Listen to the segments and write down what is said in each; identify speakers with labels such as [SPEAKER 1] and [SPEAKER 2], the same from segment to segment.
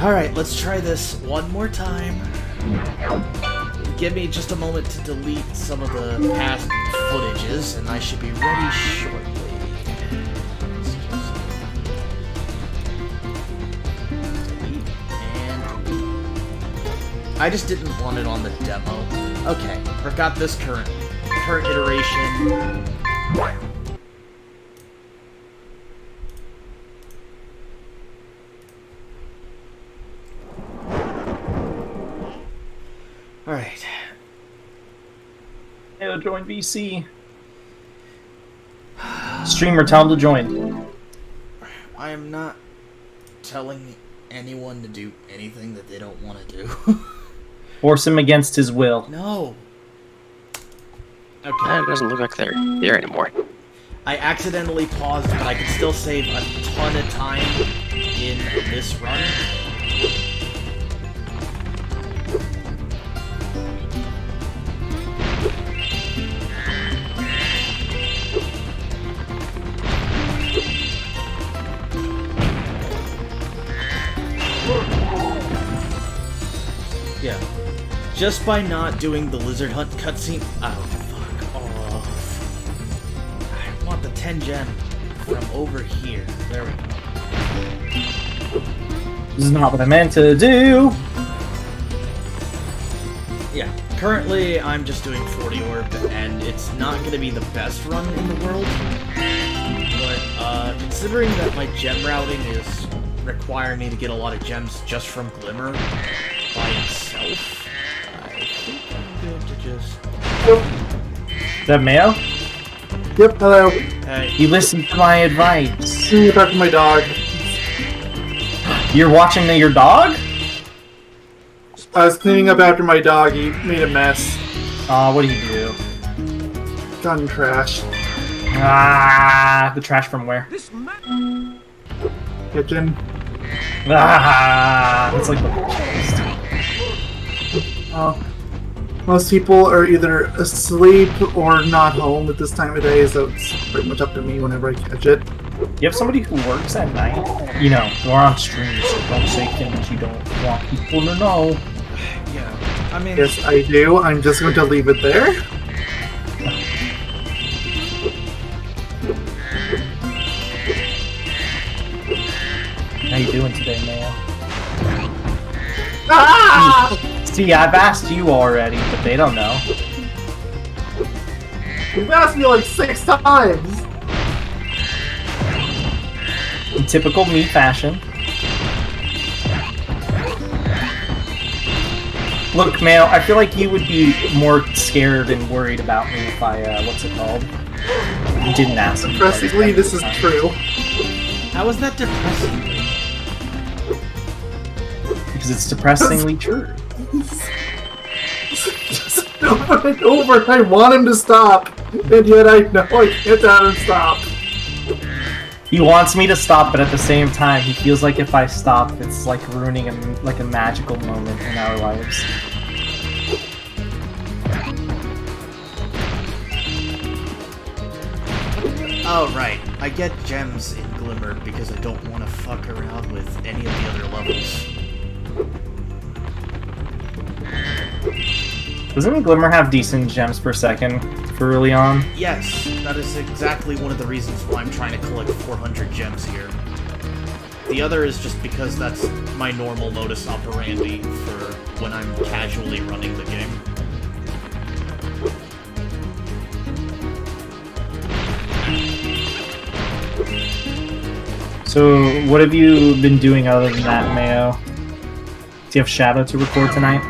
[SPEAKER 1] Alright, let's try this one more time. Give me just a moment to delete some of the past footages, and I should be ready shortly. Let's just delete and delete. I just didn't want it on the demo. Okay, forgot this current iteration. Alright.
[SPEAKER 2] Hey, join VC. Streamer, tell him to join.
[SPEAKER 1] I am not telling anyone to do anything that they don't want to do.
[SPEAKER 2] Force him against his will.
[SPEAKER 1] No. Okay.
[SPEAKER 3] It doesn't look like they're there anymore.
[SPEAKER 1] I accidentally paused, but I can still save a ton of time in this run. Yeah. Just by not doing the lizard hunt cutscene. Oh, fuck off. I want the 10 gem from over here. There we go.
[SPEAKER 2] This is not what I meant to do.
[SPEAKER 1] Yeah. Currently, I'm just doing 40 orb, and it's not going to be the best run in the world. But, considering that my gem routing is requiring me to get a lot of gems just from Glimmer by itself, I think I'm going to just...
[SPEAKER 2] Is that Mayo?
[SPEAKER 4] Yep, hello.
[SPEAKER 1] Hey.
[SPEAKER 2] You listened to my advice.
[SPEAKER 4] I'm back to my dog.
[SPEAKER 2] You're watching your dog?
[SPEAKER 4] I was cleaning up after my dog. He made a mess.
[SPEAKER 2] Aw, what do you do?
[SPEAKER 4] Gun trash.
[SPEAKER 2] Ah, the trash from where?
[SPEAKER 4] Kitchen.
[SPEAKER 2] Ah, it's like the worst.
[SPEAKER 4] Most people are either asleep or not home at this time of day, so it's pretty much up to me whenever I catch it.
[SPEAKER 2] You have somebody who works at night? You know, we're on stream, so don't say things you don't want people to know.
[SPEAKER 1] Yeah, I mean...
[SPEAKER 4] Yes, I do. I'm just going to leave it there.
[SPEAKER 2] How you doing today, Mayo?
[SPEAKER 4] Ah!
[SPEAKER 2] See, I've asked you already, but they don't know.
[SPEAKER 4] You've asked me like 6 times!
[SPEAKER 2] In typical me fashion. Look, Mayo, I feel like you would be more scared and worried about me if I, what's it called? Didn't ask me.
[SPEAKER 4] Depressingly, this is true.
[SPEAKER 1] How is that depressing?
[SPEAKER 2] Because it's depressingly true.
[SPEAKER 4] Just over and over, I want him to stop, and yet I know I can't have him stop.
[SPEAKER 2] He wants me to stop, but at the same time, he feels like if I stop, it's like ruining a magical moment in our lives.
[SPEAKER 1] Oh, right. I get gems in Glimmer because I don't want to fuck around with any of the other levels.
[SPEAKER 2] Doesn't Glimmer have decent gems per second for early on?
[SPEAKER 1] Yes, that is exactly one of the reasons why I'm trying to collect 400 gems here. The other is just because that's my normal modus operandi for when I'm casually running the game.
[SPEAKER 2] So, what have you been doing other than that, Mayo? Do you have Shadow to record tonight?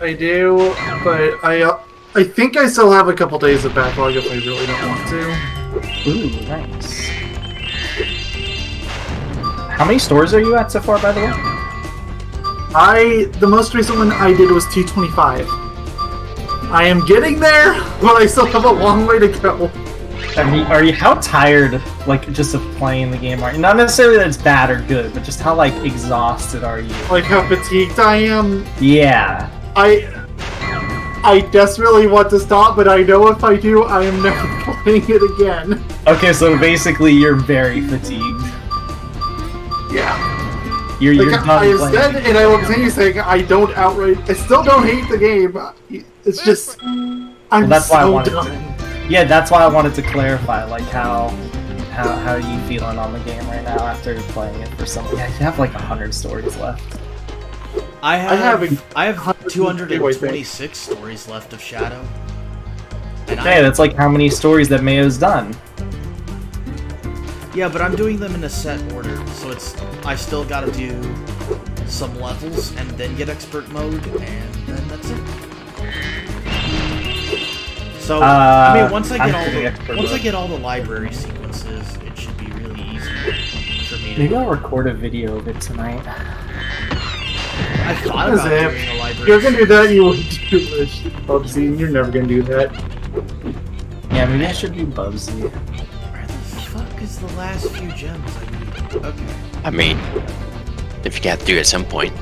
[SPEAKER 4] I do, but I think I still have a couple days of backlog if I really don't want to.
[SPEAKER 2] Ooh, nice. How many stores are you at so far, by the way?
[SPEAKER 4] The most recent one I did was 225. I am getting there, but I still have a long way to go.
[SPEAKER 2] How tired, like, just of playing the game are you? Not necessarily that it's bad or good, but just how, like, exhausted are you?
[SPEAKER 4] Like how fatigued I am.
[SPEAKER 2] Yeah.
[SPEAKER 4] I desperately want to stop, but I know if I do, I am never playing it again.
[SPEAKER 2] Okay, so basically you're very fatigued.
[SPEAKER 4] Yeah.
[SPEAKER 2] You're
[SPEAKER 4] Like,
[SPEAKER 2] done
[SPEAKER 4] I
[SPEAKER 2] playing.
[SPEAKER 4] said, and I will continue saying, I still don't hate the game. It's just, I'm
[SPEAKER 2] that's why I
[SPEAKER 4] so
[SPEAKER 2] wanted
[SPEAKER 4] done.
[SPEAKER 2] Yeah, that's why I wanted to clarify, like, how are you feeling on the game right now after playing it for some? Yeah, you have like 100 stories left.
[SPEAKER 1] I have
[SPEAKER 4] 102,
[SPEAKER 1] 226 stories left of Shadow. And
[SPEAKER 2] Hey, that's like how many stories that Mayo's done.
[SPEAKER 1] Yeah, but I'm doing them in a set order, so I still gotta do some levels and then get expert mode, and then that's it. So I mean, once I get all the library sequences, it should be really easy for me to.
[SPEAKER 2] Maybe I'll record a video of it tonight.
[SPEAKER 1] I thought about doing a library.
[SPEAKER 4] You're gonna do that, you wouldn't do this, Bubsy. You're never gonna do that.
[SPEAKER 2] Yeah, maybe I should do Bubsy.
[SPEAKER 1] Where the fuck is the last few gems I need? Okay.
[SPEAKER 3] I mean, if you got to do it at some point,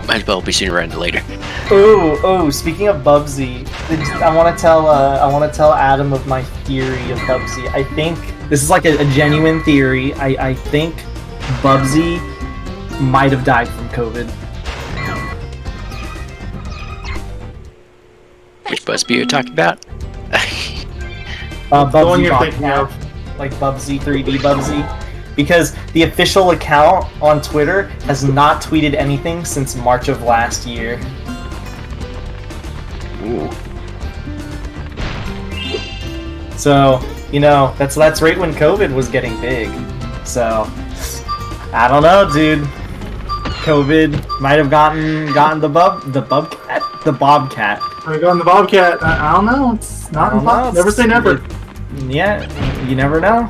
[SPEAKER 3] might as well be sooner rather than later.
[SPEAKER 2] Oh, speaking of Bubsy, I want to tell Adam of my theory of Bubsy. I think this is like a genuine theory. I think Bubsy might have died from COVID.
[SPEAKER 3] Which Busby are you talking about?
[SPEAKER 4] The one
[SPEAKER 2] Bubsy
[SPEAKER 4] you're thinking
[SPEAKER 2] Bobcat,
[SPEAKER 4] of.
[SPEAKER 2] like Bubsy 3D Bubsy, because the official account on Twitter has not tweeted anything since March of last year.
[SPEAKER 3] Ooh.
[SPEAKER 2] So, you know, that's right when COVID was getting big. So, I don't know, dude. COVID might have gotten the bobcat.
[SPEAKER 4] I go on the Bobcat. I don't know. It's not impossible. Never say never.
[SPEAKER 2] Yeah, you never know.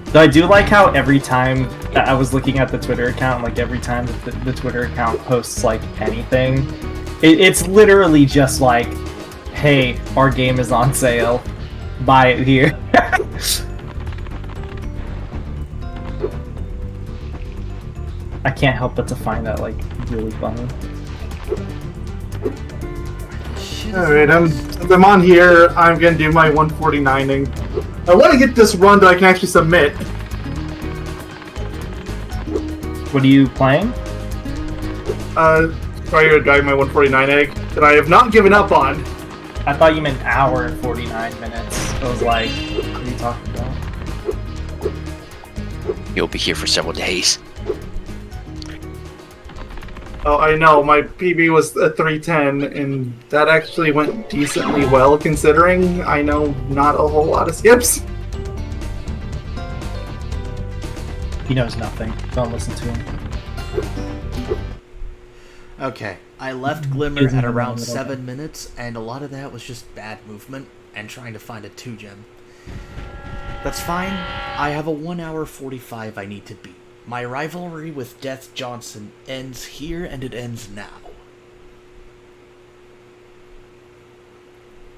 [SPEAKER 2] Though I do like how every time I was looking at the Twitter account, like every time the Twitter account posts like anything, it's literally just like, hey, our game is on sale. Buy it here. I can't help but to find that like really funny.
[SPEAKER 4] Alright, since I'm on here, I'm gonna do my 149ing. I want to get this run that I can actually submit.
[SPEAKER 2] What are you playing?
[SPEAKER 4] Trying to drive my 149 egg that I have not given up on.
[SPEAKER 2] I thought you meant hour and 49 minutes. I was like, what are you talking about?
[SPEAKER 3] You'll be here for several days.
[SPEAKER 4] Oh, I know, my PB was a 310, and that actually went decently well, considering I know not a whole lot of skips.
[SPEAKER 2] He knows nothing. Don't listen to him.
[SPEAKER 1] Okay, I left Glimmer at around 7 minutes, and a lot of that was just bad movement and trying to find a 2-gem. That's fine. I have a 1 hour 45 I need to beat. My rivalry with Death Johnson ends here, and it ends now.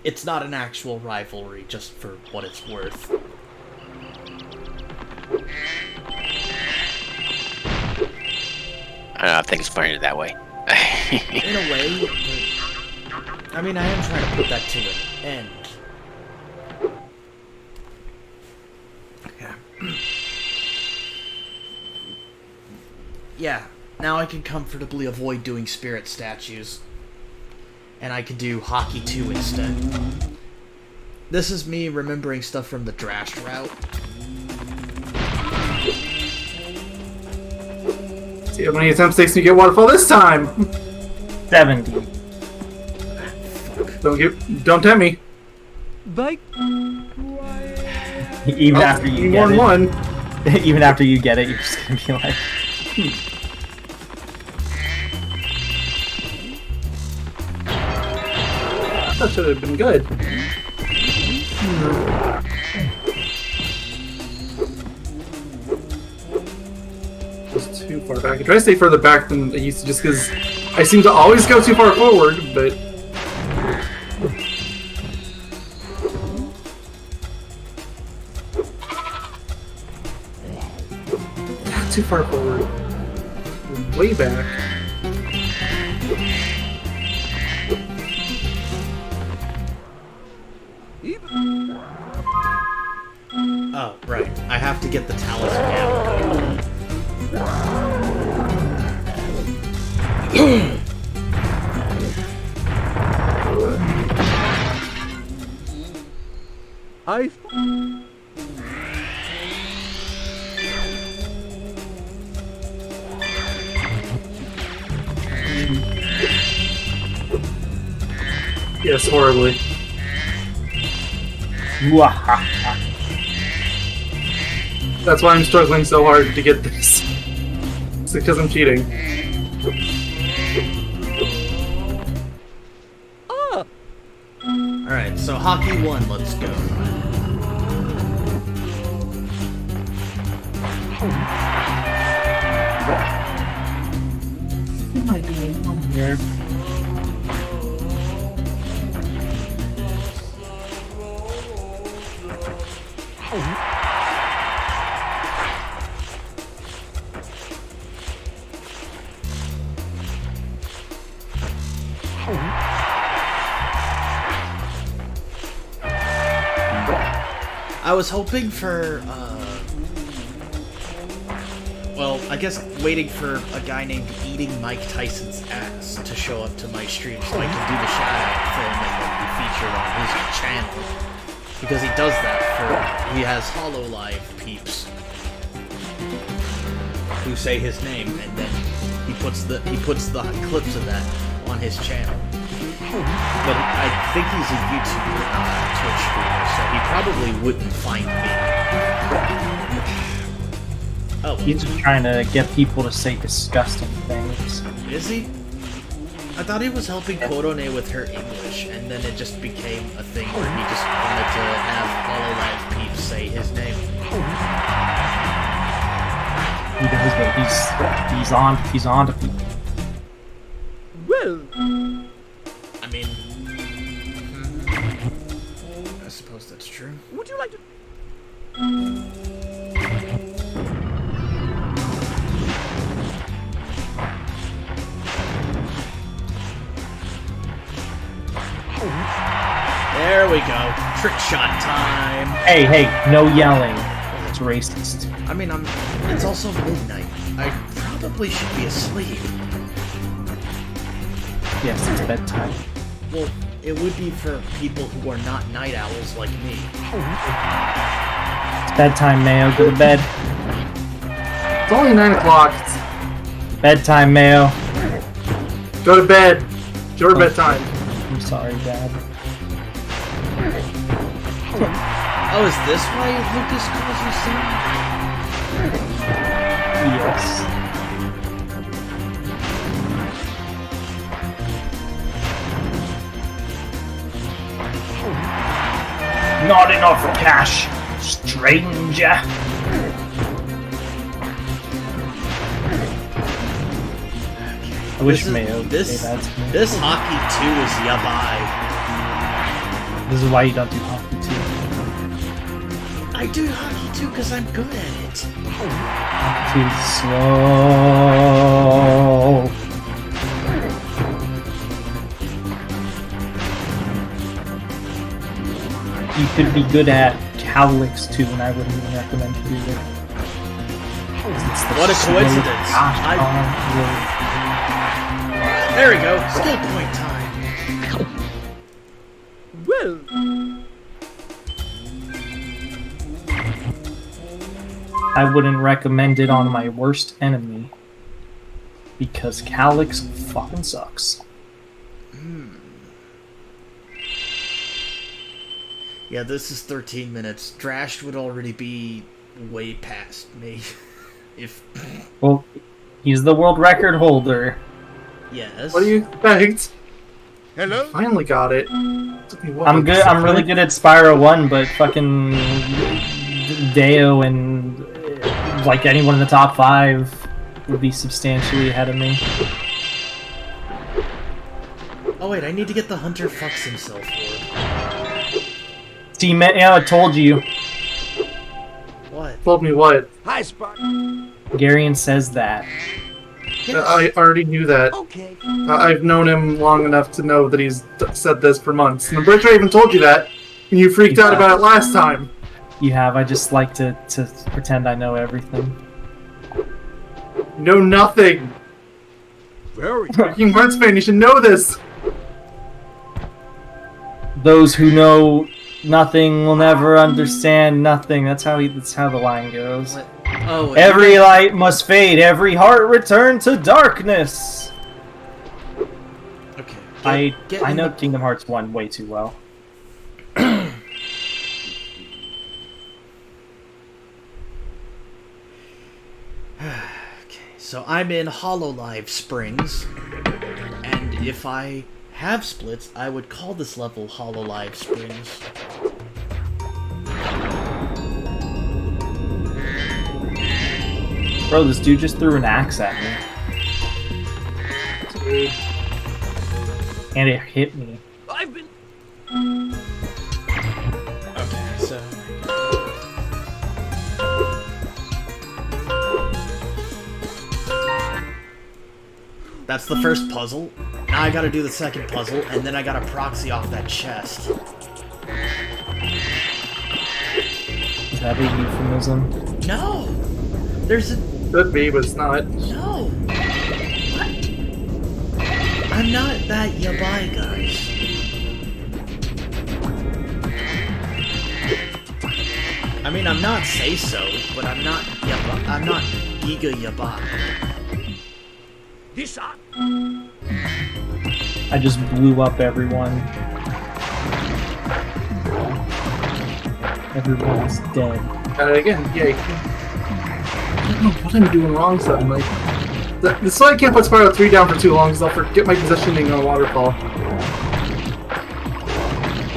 [SPEAKER 1] It's not an actual rivalry, just for what it's worth.
[SPEAKER 3] I don't know, I think it's funnier that way.
[SPEAKER 1] In a way, but, I mean, I am trying to put that to an end. Okay. Yeah, now I can comfortably avoid doing spirit statues. And I can do Hockey 2 instead. This is me remembering stuff from the Drash route.
[SPEAKER 4] See how many attempts it takes me to get waterfall this time!
[SPEAKER 2] 70.
[SPEAKER 4] Don't tempt me.
[SPEAKER 2] Even after you get it.
[SPEAKER 4] One.
[SPEAKER 2] Even after you get it, you're just gonna be like,
[SPEAKER 4] That should have been good. Just too far back. I try to stay further back than I used to just because I seem to always go too far forward, but... Not too far forward. Way back.
[SPEAKER 1] Oh, right. I have to get the talisman.
[SPEAKER 5] I.
[SPEAKER 4] Yes, horribly.
[SPEAKER 2] Mwahaha.
[SPEAKER 4] That's why I'm struggling so hard to get this. It's because I'm cheating.
[SPEAKER 1] Alright, so hockey 1, let's go.
[SPEAKER 2] Here.
[SPEAKER 1] I was hoping for, well, I guess waiting for a guy named Eating Mike Tyson's Ass to show up to my stream so I can do the shout-out thing and then be featured on his channel. Because he does that he has HoloLive peeps who say his name, and then he puts the clips of that on his channel. But I think he's a YouTuber, not a Twitch streamer, so he probably wouldn't find me. Oh, well.
[SPEAKER 2] He's just trying to get people to say disgusting things.
[SPEAKER 1] Is he? I thought he was helping Korone with her English, and then it just became a thing where he just wanted to have HoloLive peeps say his name.
[SPEAKER 2] He does, but he's on to people.
[SPEAKER 5] Well.
[SPEAKER 1] I mean, I suppose that's true.
[SPEAKER 5] Would you like to?
[SPEAKER 1] There we go. Trick shot time.
[SPEAKER 2] Hey, no yelling. It's racist.
[SPEAKER 1] I mean, it's also midnight. I probably should be asleep.
[SPEAKER 2] Yes, it's bedtime.
[SPEAKER 1] Well, it would be for people who are not night owls like me.
[SPEAKER 2] It's bedtime, Mayo. Go to bed.
[SPEAKER 4] It's only 9 o'clock.
[SPEAKER 2] Bedtime, Mayo.
[SPEAKER 4] Go to bed. It's your bedtime.
[SPEAKER 2] I'm sorry, Dad.
[SPEAKER 1] Oh, is this why Lucas calls you son?
[SPEAKER 2] Yes. Not enough cash, stranger. I wish Mayo would say that to me.
[SPEAKER 1] This hockey 2 is yabai.
[SPEAKER 2] This is why you don't do hockey too.
[SPEAKER 1] I do hockey 2 because I'm good at it.
[SPEAKER 2] Too slow. You could be good at Cowlicks too, and I wouldn't even recommend you do it.
[SPEAKER 1] What a coincidence. There we go. Skill point time.
[SPEAKER 5] Well.
[SPEAKER 2] I wouldn't recommend it on my worst enemy because Cowlicks fucking sucks.
[SPEAKER 1] Yeah, this is 13 minutes. Drash would already be way past me. If...
[SPEAKER 2] Well, he's the world record holder.
[SPEAKER 1] Yes.
[SPEAKER 4] What do you expect?
[SPEAKER 5] Hello?
[SPEAKER 4] Finally got it. Took me, what,
[SPEAKER 2] I'm
[SPEAKER 4] like
[SPEAKER 2] good.
[SPEAKER 4] 6
[SPEAKER 2] I'm really
[SPEAKER 4] minutes?
[SPEAKER 2] good at Spyro 1, but fucking Deo and like anyone in the top 5 would be substantially ahead of me.
[SPEAKER 1] Oh wait, I need to get the Hunter fucks himself word.
[SPEAKER 2] Team, yeah, I told you.
[SPEAKER 1] What?
[SPEAKER 4] Told me what?
[SPEAKER 5] Hi, Spot.
[SPEAKER 2] Garion says that.
[SPEAKER 4] I already knew that.
[SPEAKER 5] Okay.
[SPEAKER 4] I've known him long enough to know that he's said this for months. And I'm pretty sure I even told you that. And you freaked out about it last time.
[SPEAKER 2] You have. I just like to pretend I know everything.
[SPEAKER 4] You know nothing.
[SPEAKER 5] Very.
[SPEAKER 4] King Hearts fan, you should know this.
[SPEAKER 2] Those who know nothing will never understand nothing. That's how the line goes.
[SPEAKER 1] What? Oh,
[SPEAKER 2] Every light must fade, every heart return to darkness.
[SPEAKER 1] Okay.
[SPEAKER 2] I know Kingdom Hearts 1 way too well.
[SPEAKER 1] Okay, so I'm in Hololive Springs, and if I have splits, I would call this level Hololive Springs.
[SPEAKER 2] Bro, this dude just threw an axe at me. And it hit me.
[SPEAKER 5] I've been.
[SPEAKER 1] Okay, so... That's the first puzzle. Now I gotta do the second puzzle, and then I gotta proxy off that chest.
[SPEAKER 2] Is that a euphemism?
[SPEAKER 1] No! There's a...
[SPEAKER 4] Could be, but it's not.
[SPEAKER 1] No! What? I'm not that yabai, guys. I mean, I'm not say-so, but I'm not yabai. I'm not giga yabai.
[SPEAKER 5] This shot.
[SPEAKER 2] I just blew up everyone. Everyone's dead.
[SPEAKER 4] Got it again. Yay. I don't know what I'm doing wrong suddenly. This is why I can't put Spyro 3 down for too long, because I'll forget my positioning on Waterfall.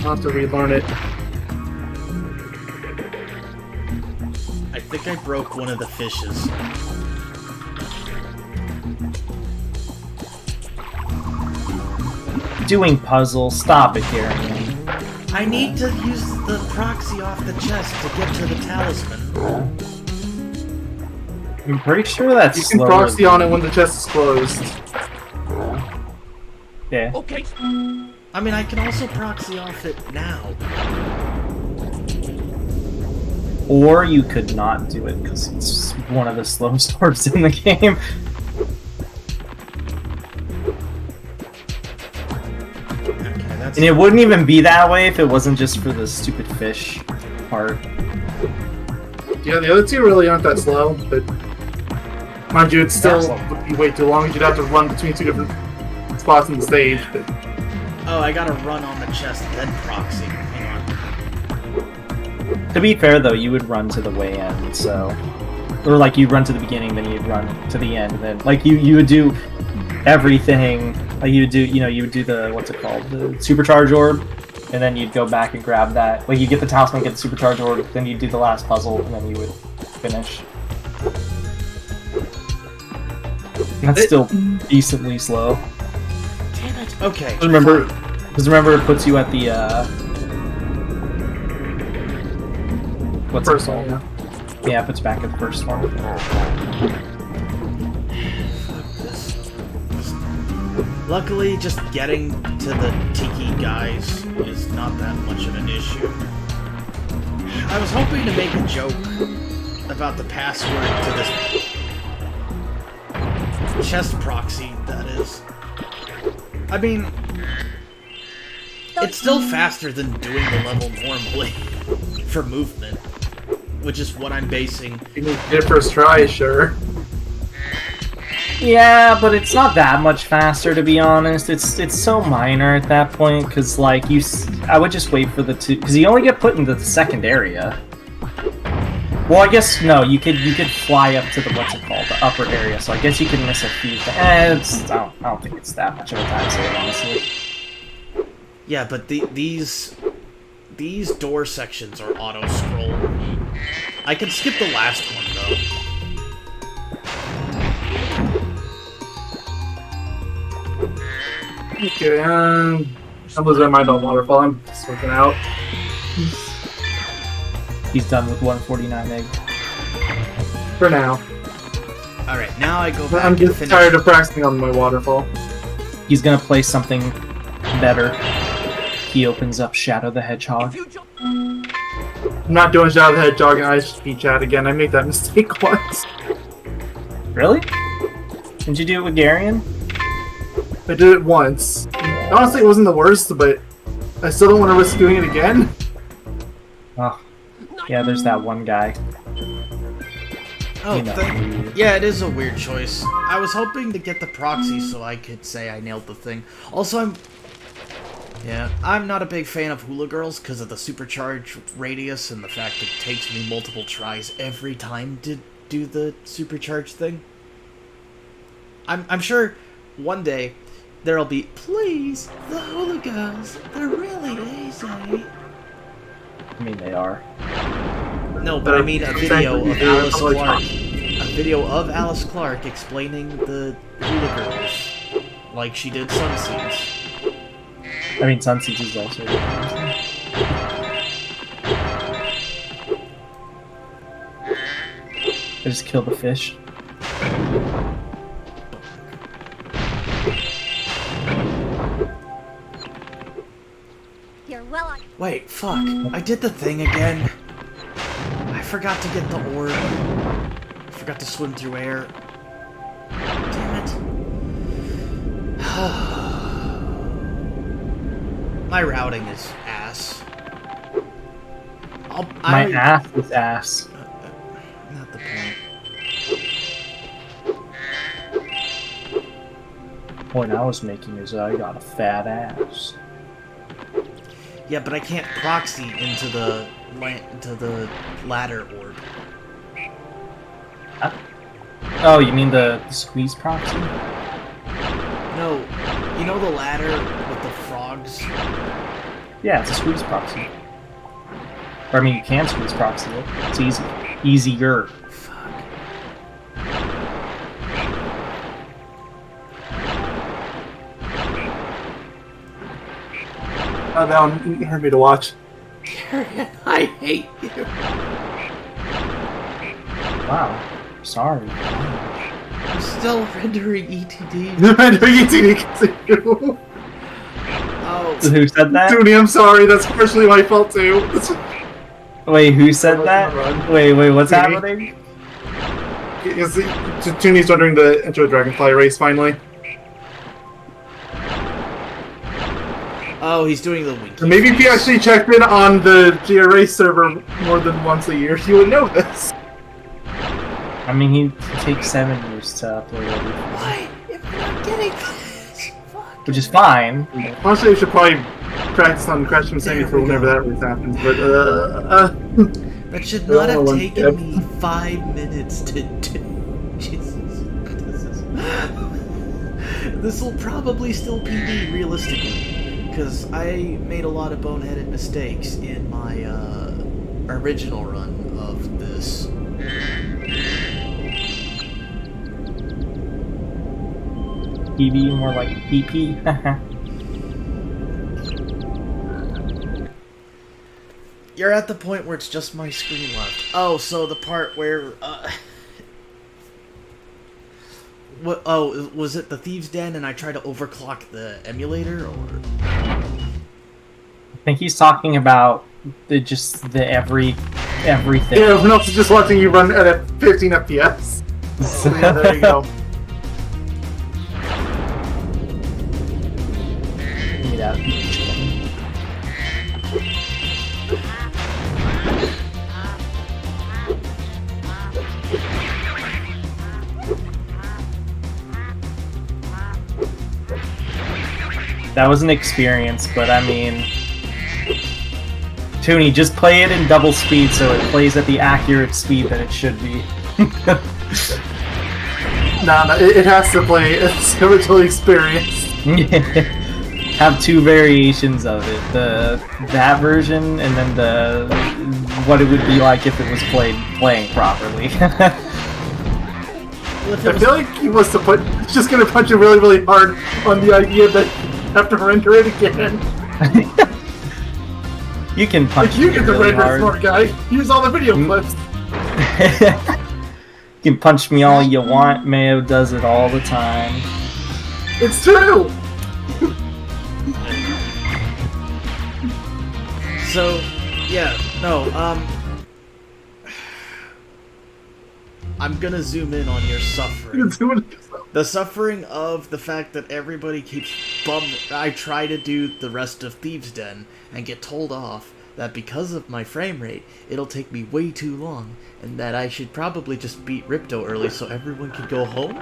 [SPEAKER 4] I'll have to relearn it.
[SPEAKER 1] I think I broke one of the fishes.
[SPEAKER 2] Doing puzzles. Stop it, Gary.
[SPEAKER 1] I need to use the proxy off the chest to get to the talisman.
[SPEAKER 2] I'm pretty sure that's
[SPEAKER 4] You can
[SPEAKER 2] slower
[SPEAKER 4] proxy
[SPEAKER 2] than-
[SPEAKER 4] on it when the chest is closed.
[SPEAKER 2] Yeah.
[SPEAKER 5] Okay.
[SPEAKER 1] I mean, I can also proxy off it now.
[SPEAKER 2] Or you could not do it because it's one of the slowest orbs in the game.
[SPEAKER 1] Okay, that's...
[SPEAKER 2] And it wouldn't even be that way if it wasn't just for the stupid fish part.
[SPEAKER 4] Yeah, the other two really aren't that slow, but mind you, it still
[SPEAKER 2] Slow.
[SPEAKER 4] would be way too long. You'd have to run between two different spots in the stage. But
[SPEAKER 1] Oh, I gotta run on the chest, then proxy. Hang on.
[SPEAKER 2] To be fair though, you would run to the way end, so... Or like you'd run to the beginning, then you'd run to the end, and then like you would do everything. Like you would do, you would do the, what's it called? The supercharge orb, and then you'd go back and grab that. Like you get the talisman, get the supercharge orb, then you'd do the last puzzle, and then you would finish. That's still decently slow.
[SPEAKER 1] Damn it. Okay.
[SPEAKER 2] Because remember it puts you at the, what's
[SPEAKER 4] first
[SPEAKER 2] it
[SPEAKER 4] one,
[SPEAKER 2] called?
[SPEAKER 4] yeah.
[SPEAKER 2] Yeah, it puts back at the first one.
[SPEAKER 1] Luckily, just getting to the Tiki guys is not that much of an issue. I was hoping to make a joke about the password to this chest proxy, that is. I mean, it's still faster than doing the level normally for movement, which is what I'm basing.
[SPEAKER 4] you can get it first try, sure.
[SPEAKER 2] Yeah, but it's not that much faster, to be honest. It's so minor at that point, because like I would just wait for the two, because you only get put into the second area. Well, I guess no, you could fly up to the what's it called, the upper area. So I guess you could miss a few. I don't think it's that much of a time save, honestly.
[SPEAKER 1] Yeah, but these door sections are auto scroll. I can skip the last one though.
[SPEAKER 4] Okay, I'm losing my mind on Waterfall. I'm just working out.
[SPEAKER 2] He's done with 149 egg.
[SPEAKER 4] For now.
[SPEAKER 1] Alright, now I go back
[SPEAKER 4] I'm
[SPEAKER 1] and
[SPEAKER 4] just
[SPEAKER 1] finish.
[SPEAKER 4] tired of practicing on my Waterfall.
[SPEAKER 2] He's gonna play something better. He opens up Shadow the Hedgehog.
[SPEAKER 4] I'm not doing Shadow the Hedgehog and Ice Speed Chat again. I made that mistake once.
[SPEAKER 2] Really? Didn't you do it with Garion?
[SPEAKER 4] I did it once. Honestly, it wasn't the worst, but I still don't want to risk doing it again.
[SPEAKER 2] Oh, yeah, there's that one guy.
[SPEAKER 1] Oh,
[SPEAKER 2] You know.
[SPEAKER 1] yeah, it is a weird choice. I was hoping to get the proxy so I could say I nailed the thing. Also, I'm not a big fan of Hula Girls because of the supercharge radius and the fact it takes me multiple tries every time to do the supercharge thing. I'm sure one day there'll be, please, the Hula Girls, they're really easy.
[SPEAKER 2] I mean, they are.
[SPEAKER 1] No, but I mean a video of Alice Clark. A video of Alice Clark explaining the Hula Girls, like she did Sunseeds.
[SPEAKER 2] I mean, Sunseeds is also. I just killed the fish.
[SPEAKER 6] You're well on.
[SPEAKER 1] Wait, fuck. I did the thing again. I forgot to get the orb. I forgot to swim through air. Damn it. My routing is ass.
[SPEAKER 2] My ass is ass.
[SPEAKER 1] Not the point.
[SPEAKER 2] The point I was making is I got a fat ass.
[SPEAKER 1] Yeah, but I can't proxy into the ladder orb.
[SPEAKER 2] Oh, you mean the squeeze proxy?
[SPEAKER 1] No, you know the ladder with the frogs?
[SPEAKER 2] Yeah, it's a squeeze proxy. Or, I mean, you can squeeze proxy it. It's easy. Easier.
[SPEAKER 1] Fuck.
[SPEAKER 4] Oh, that one hurt me to watch.
[SPEAKER 1] I hate you.
[SPEAKER 2] Wow. Sorry.
[SPEAKER 1] I'm still rendering ETD. Oh,
[SPEAKER 2] Who said that?
[SPEAKER 4] Toonie, I'm sorry. That's partially my fault too.
[SPEAKER 2] Wait, who said that? Wait, what's
[SPEAKER 4] Toonie.
[SPEAKER 2] happening?
[SPEAKER 4] Toonie's wondering to enter the Dragonfly race finally.
[SPEAKER 1] oh, he's doing the winky.
[SPEAKER 4] Or maybe if you actually checked in on the GRA server more than once a year, you would know this.
[SPEAKER 2] I mean, he takes 7 years to upload everything.
[SPEAKER 1] Why? If I'm not getting this, fuck.
[SPEAKER 2] Which is fine.
[SPEAKER 4] Honestly, we should probably practice on Crash and Sammy for whenever that race happens, but
[SPEAKER 1] That should not have
[SPEAKER 4] Oh,
[SPEAKER 1] taken me 5 minutes to do. Jesus. This will probably still PD realistically, because I made a lot of boneheaded mistakes in my original run of this.
[SPEAKER 2] PB, more like PP.
[SPEAKER 1] You're at the point where it's just my screen left. Oh, so the part where, what? Oh, was it the Thieves' Den and I tried to overclock the emulator, or?
[SPEAKER 2] I think he's talking about everything.
[SPEAKER 4] yeah, everyone else is just watching you run at 15 FPS. So yeah, there you go.
[SPEAKER 2] Give me that chicken. That was an experience, but I mean... Toonie, just play it in double speed so it plays at the accurate speed that it should be.
[SPEAKER 4] Nah, it has to play. It's original experience.
[SPEAKER 2] Have 2 variations of it. That version and then what it would be like if it was playing properly.
[SPEAKER 1] Well, if
[SPEAKER 4] I
[SPEAKER 1] it was,
[SPEAKER 4] feel like he wants to put. It's just gonna punch you really, really hard on the idea that you have to render it again.
[SPEAKER 2] You can punch
[SPEAKER 4] If you
[SPEAKER 2] me
[SPEAKER 4] get the
[SPEAKER 2] really
[SPEAKER 4] render
[SPEAKER 2] hard.
[SPEAKER 4] smart guy, use all the video clips.
[SPEAKER 2] You can punch me all you want. Mayo does it all the time.
[SPEAKER 4] It's true.
[SPEAKER 1] so, yeah, no, I'm gonna zoom in on your suffering. The suffering of the fact that everybody keeps I try to do the rest of Thieves' Den and get told off that because of my frame rate, it'll take me way too long, and that I should probably just beat Ripto early so everyone can go home.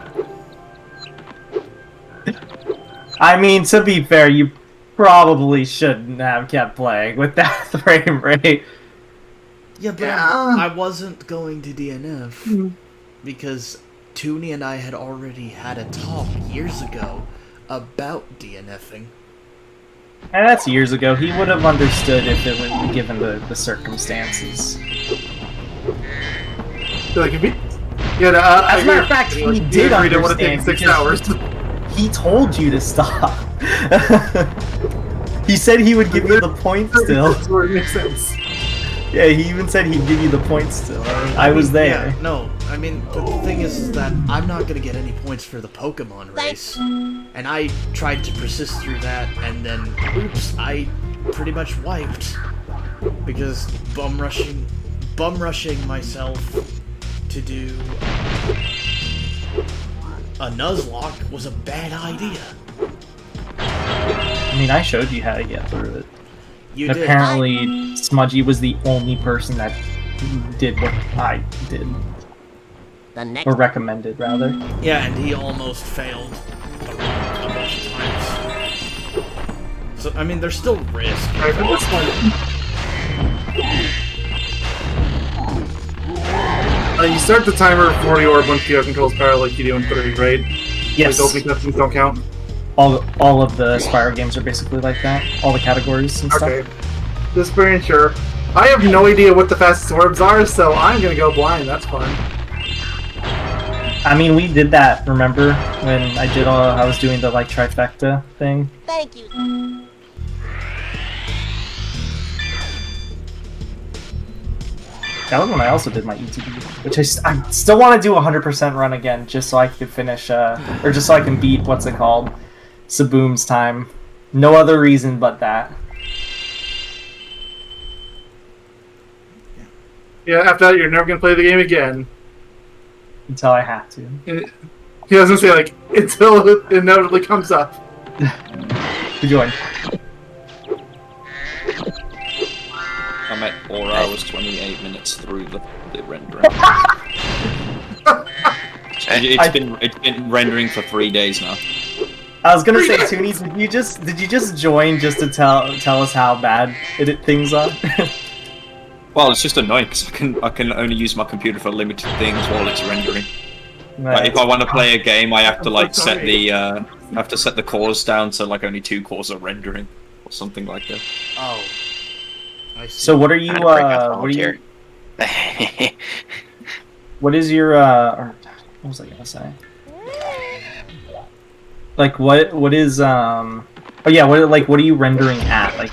[SPEAKER 2] I mean, to be fair, you probably shouldn't have kept playing with that frame rate.
[SPEAKER 1] Yeah, but I wasn't going to DNF because Toonie and I had already had a talk years ago about DNFing.
[SPEAKER 2] And that's years ago. He would have understood if it was given the circumstances.
[SPEAKER 4] Like, if he,
[SPEAKER 2] As a matter of fact, he did
[SPEAKER 4] it would have
[SPEAKER 2] understand
[SPEAKER 4] taken 6
[SPEAKER 2] because
[SPEAKER 4] hours.
[SPEAKER 2] he told you to stop. He said he would give you the point still.
[SPEAKER 4] That's where it makes sense.
[SPEAKER 2] Yeah, he even said he'd give you the point still. I was there.
[SPEAKER 1] Yeah, no, I mean, the thing is that I'm not gonna get any points for the Pokemon race. And I tried to persist through that, and then, oops, I pretty much wiped. Because bum rushing myself to do a Nuzlocke was a bad idea.
[SPEAKER 2] I mean, I showed you how to get through it.
[SPEAKER 1] You
[SPEAKER 2] And
[SPEAKER 1] did.
[SPEAKER 2] apparently, Smudgy was the only person that did what I did.
[SPEAKER 6] The next
[SPEAKER 2] Or recommended, rather.
[SPEAKER 1] Yeah, and he almost failed a bunch of times. So, I mean, there's still risk.
[SPEAKER 4] Alright, for this one. You start the timer at 40 orb once you have controls power like you do in 3, right?
[SPEAKER 2] Yes.
[SPEAKER 4] Like, opening cutscenes don't count.
[SPEAKER 2] All of the Spyro games are basically like that. All the categories and
[SPEAKER 4] Okay.
[SPEAKER 2] stuff.
[SPEAKER 4] Just being sure. I have no idea what the fastest orbs are, so I'm gonna go blind. That's fun.
[SPEAKER 2] I mean, we did that, remember? When I was doing the, like, trifecta thing.
[SPEAKER 6] Thank you.
[SPEAKER 2] That was when I also did my ETB, which I still want to do a 100% run again, just so I could finish, or just so I can beat, what's it called? Saboom's time. No other reason but that.
[SPEAKER 4] Yeah, after that, you're never gonna play the game again.
[SPEAKER 2] Until I have to.
[SPEAKER 4] He doesn't say, like, until it inevitably comes up.
[SPEAKER 2] Good join.
[SPEAKER 7] I'm at 4 hours 28 minutes through the rendering. It's been rendering for 3 days now.
[SPEAKER 2] I was gonna say, Tooney, did you just join just to tell us how bad things are?
[SPEAKER 7] Well, it's just annoying because I can only use my computer for limited things while it's rendering. Like, if I want to play a game, I have to like set the cores down so like only 2 cores are rendering or something like that.
[SPEAKER 1] Oh. I see.
[SPEAKER 2] So what are you? What is your? Or, what was I gonna say? Like what is Oh yeah, what are you rendering at? Like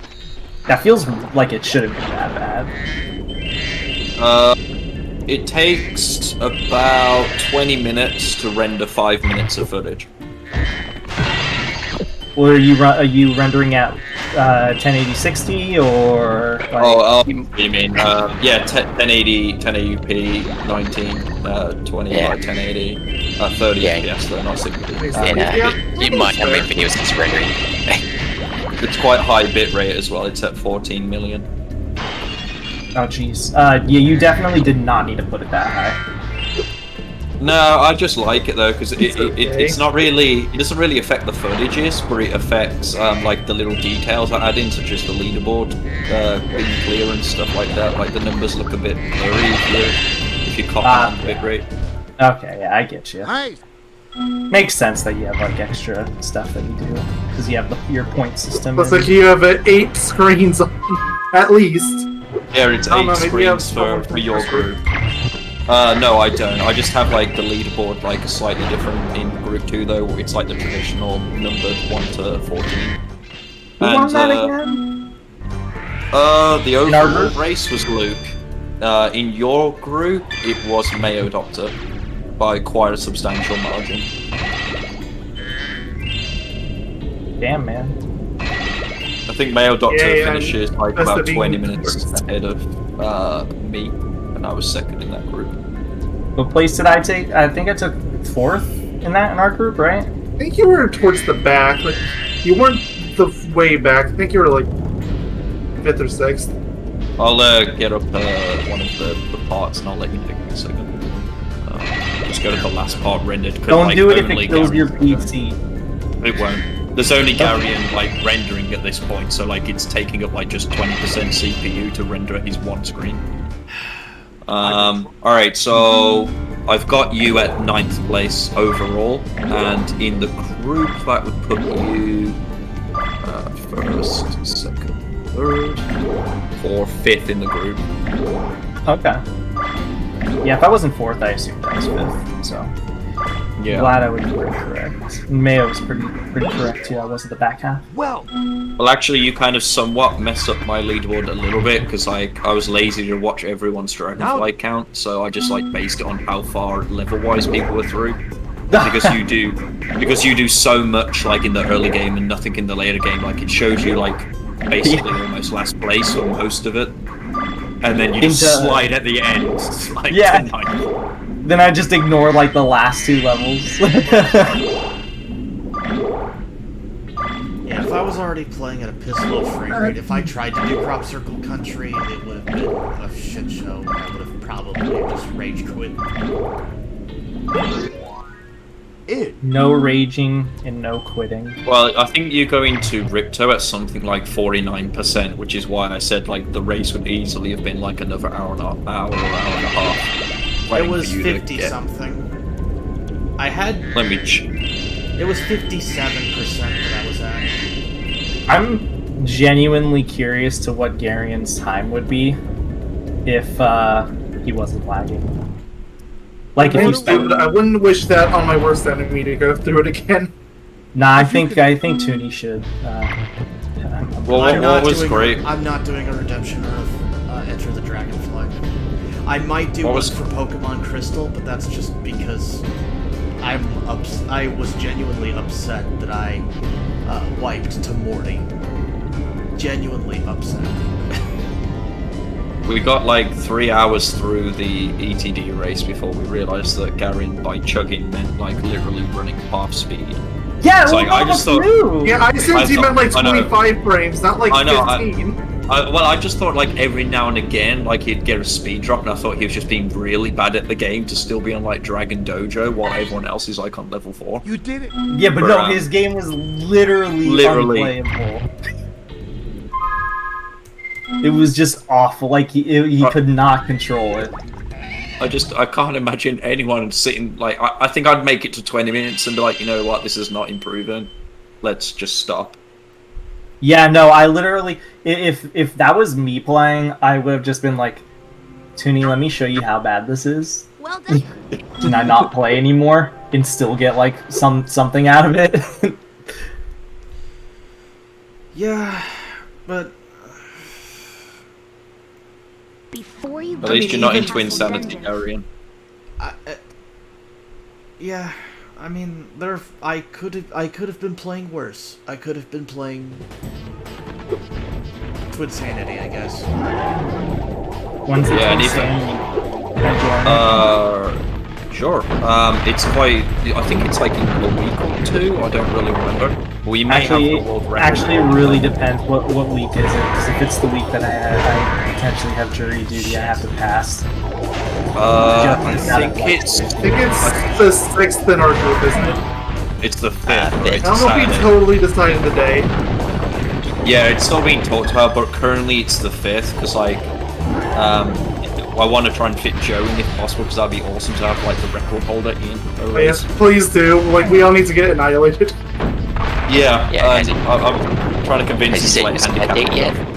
[SPEAKER 2] that feels like it shouldn't be that bad.
[SPEAKER 7] It takes about 20 minutes to render 5 minutes of footage.
[SPEAKER 2] Or are you rendering at 1080-60 or? Like...
[SPEAKER 7] You mean yeah, 1080, 1080p, 1920 by 1080, 30 FPS though, not 60.
[SPEAKER 3] You might have made videos that's rendering.
[SPEAKER 7] It's quite high bitrate as well. It's at 14 million.
[SPEAKER 2] Oh jeez. Yeah, you definitely did not need to put it that high.
[SPEAKER 7] No, I just like it though because it's not really, it doesn't really affect the footages, but it affects like the little details I add in, such as the leaderboard being clear and stuff like that. Like the numbers look a bit blurry if you copy on the bitrate.
[SPEAKER 2] Okay, yeah, I get you.
[SPEAKER 5] Nice.
[SPEAKER 2] Makes sense that you have like extra stuff that you do because you have your point system.
[SPEAKER 4] Looks like you have 8 screens on, at least.
[SPEAKER 7] Yeah, it's
[SPEAKER 4] I don't
[SPEAKER 7] 8
[SPEAKER 4] know, maybe you have
[SPEAKER 7] screens for
[SPEAKER 4] someone
[SPEAKER 7] your
[SPEAKER 4] from
[SPEAKER 7] group. No, I don't. I just have like the leaderboard like slightly different in group 2 though. It's like the traditional numbered 1 to 14.
[SPEAKER 2] Who won that again?
[SPEAKER 7] The overall race was Luke. In your group, it was Mayo Doctor by quite a substantial margin.
[SPEAKER 2] Damn, man.
[SPEAKER 7] I think Mayo Doctor
[SPEAKER 4] Yeah,
[SPEAKER 7] finishes like
[SPEAKER 4] that's
[SPEAKER 7] about
[SPEAKER 4] the
[SPEAKER 7] 20
[SPEAKER 4] beginning
[SPEAKER 7] minutes
[SPEAKER 4] first.
[SPEAKER 7] ahead of me, and I was second in that group.
[SPEAKER 2] What place did I take? I think I took 4th in our group, right?
[SPEAKER 4] I think you were towards the back. Like, you weren't the way back. I think you were like 5th or 6th.
[SPEAKER 7] I'll get up one of the parts and I'll let you know in a second. Just go to the last part rendered.
[SPEAKER 2] Don't
[SPEAKER 7] like,
[SPEAKER 2] do it if
[SPEAKER 7] only
[SPEAKER 2] it kills
[SPEAKER 7] Gary-
[SPEAKER 2] your PC.
[SPEAKER 7] It won't. There's only Garion like rendering at this point, so like it's taking up like just 20% CPU to render his one screen. Alright, so I've got you at 9th place overall, and in the group that would put you 1st, 2nd, 3rd, 4th, 5th in the group.
[SPEAKER 2] Okay. Yeah, if I wasn't 4th, I assumed I was 5th, so...
[SPEAKER 7] Yeah.
[SPEAKER 2] Glad I was pretty correct. Mayo was pretty correct too. I was at the back half.
[SPEAKER 5] Well,
[SPEAKER 7] Well, actually, you kind of somewhat messed up my leaderboard a little bit because like I was lazy to watch everyone's dragonfly count, so I just like based it on how far level-wise people were through. Because you do so much like in the early game and nothing in the later game. Like it shows you like basically almost last place or most of it, and then you just slide at the end, like
[SPEAKER 2] Yeah.
[SPEAKER 7] to 9th.
[SPEAKER 2] Then I just ignore like the last 2 levels.
[SPEAKER 1] Yeah, if I was already playing at a piss low frame rate, if I tried to do Crop Circle Country, it would have been a shit show. I would have probably just rage quit.
[SPEAKER 2] No raging and no quitting.
[SPEAKER 7] Well, I think you go into Ripto at something like 49%, which is why I said like the race would easily have been like another hour and a half.
[SPEAKER 1] It
[SPEAKER 7] waiting
[SPEAKER 1] was
[SPEAKER 7] for you to
[SPEAKER 1] 50
[SPEAKER 7] get-
[SPEAKER 1] something. I had.
[SPEAKER 7] Let me.
[SPEAKER 1] It was 57% that I was at.
[SPEAKER 2] I'm genuinely curious to what Garion's time would be if he wasn't lagging. Like if you spent...
[SPEAKER 4] I wouldn't wish that on my worst enemy to go through it again.
[SPEAKER 2] Nah, I think Toonie should.
[SPEAKER 7] Well, what was great?
[SPEAKER 1] I'm not doing a redemption of Enter the Dragonfly. I might do one for Pokemon Crystal, but that's just because I was genuinely upset that I wiped to Morty. Genuinely upset.
[SPEAKER 7] We got like 3 hours through the ETD race before we realized that Garion by chugging meant like literally running half speed.
[SPEAKER 2] Yeah,
[SPEAKER 7] So, like, I just thought-
[SPEAKER 4] Yeah, I assumed he meant like
[SPEAKER 7] I know.
[SPEAKER 4] 25 frames, not like
[SPEAKER 7] I know,
[SPEAKER 4] 15.
[SPEAKER 7] Well, I just thought like every now and again, like he'd get a speed drop, and I thought he was just being really bad at the game to still be on like Dragon Dojo while everyone else is like on level 4.
[SPEAKER 5] you did it.
[SPEAKER 2] Yeah, but no,
[SPEAKER 7] Bruh.
[SPEAKER 2] his game was literally unplayable. It was just awful. Like he could not control it.
[SPEAKER 7] I can't imagine anyone sitting like I think I'd make it to 20 minutes and be like, you know what, this is not improving. Let's just stop.
[SPEAKER 2] Yeah, no, I literally, if that was me playing, I would have just been like, Toonie, let me show you how bad this is.
[SPEAKER 6] Well done.
[SPEAKER 2] Can I not play anymore and still get like something out of it?
[SPEAKER 1] Yeah, but
[SPEAKER 6] Before you
[SPEAKER 7] At least you're not into
[SPEAKER 6] even
[SPEAKER 7] insanity,
[SPEAKER 6] surrender.
[SPEAKER 7] Arian.
[SPEAKER 1] yeah, I mean, I could have been playing worse. I could have been playing Twinsanity, I guess.
[SPEAKER 2] When's the
[SPEAKER 7] Yeah, and sure. It's quite. I think it's like in a week or 2. I don't really remember. We may have the world record.
[SPEAKER 2] Actually, it really depends. What week is it? Because if it's the week that I potentially have jury duty, I have to pass.
[SPEAKER 7] I think it's
[SPEAKER 4] the 6th in our group, isn't it?
[SPEAKER 7] it's the 5th. Right?
[SPEAKER 4] I don't know if we totally decided the day.
[SPEAKER 7] Yeah, it's still being talked about, but currently it's the 5th because like I want to try and fit Joe in if possible because that'd be awesome to have like the record holder in a race.
[SPEAKER 4] Yes, please do. Like, we all need to get annihilated.
[SPEAKER 7] Yeah,
[SPEAKER 3] Yeah,
[SPEAKER 7] I'm trying to convince
[SPEAKER 3] Has he
[SPEAKER 7] him to
[SPEAKER 3] said
[SPEAKER 7] like
[SPEAKER 3] he's got a date
[SPEAKER 7] handicap.
[SPEAKER 3] yet?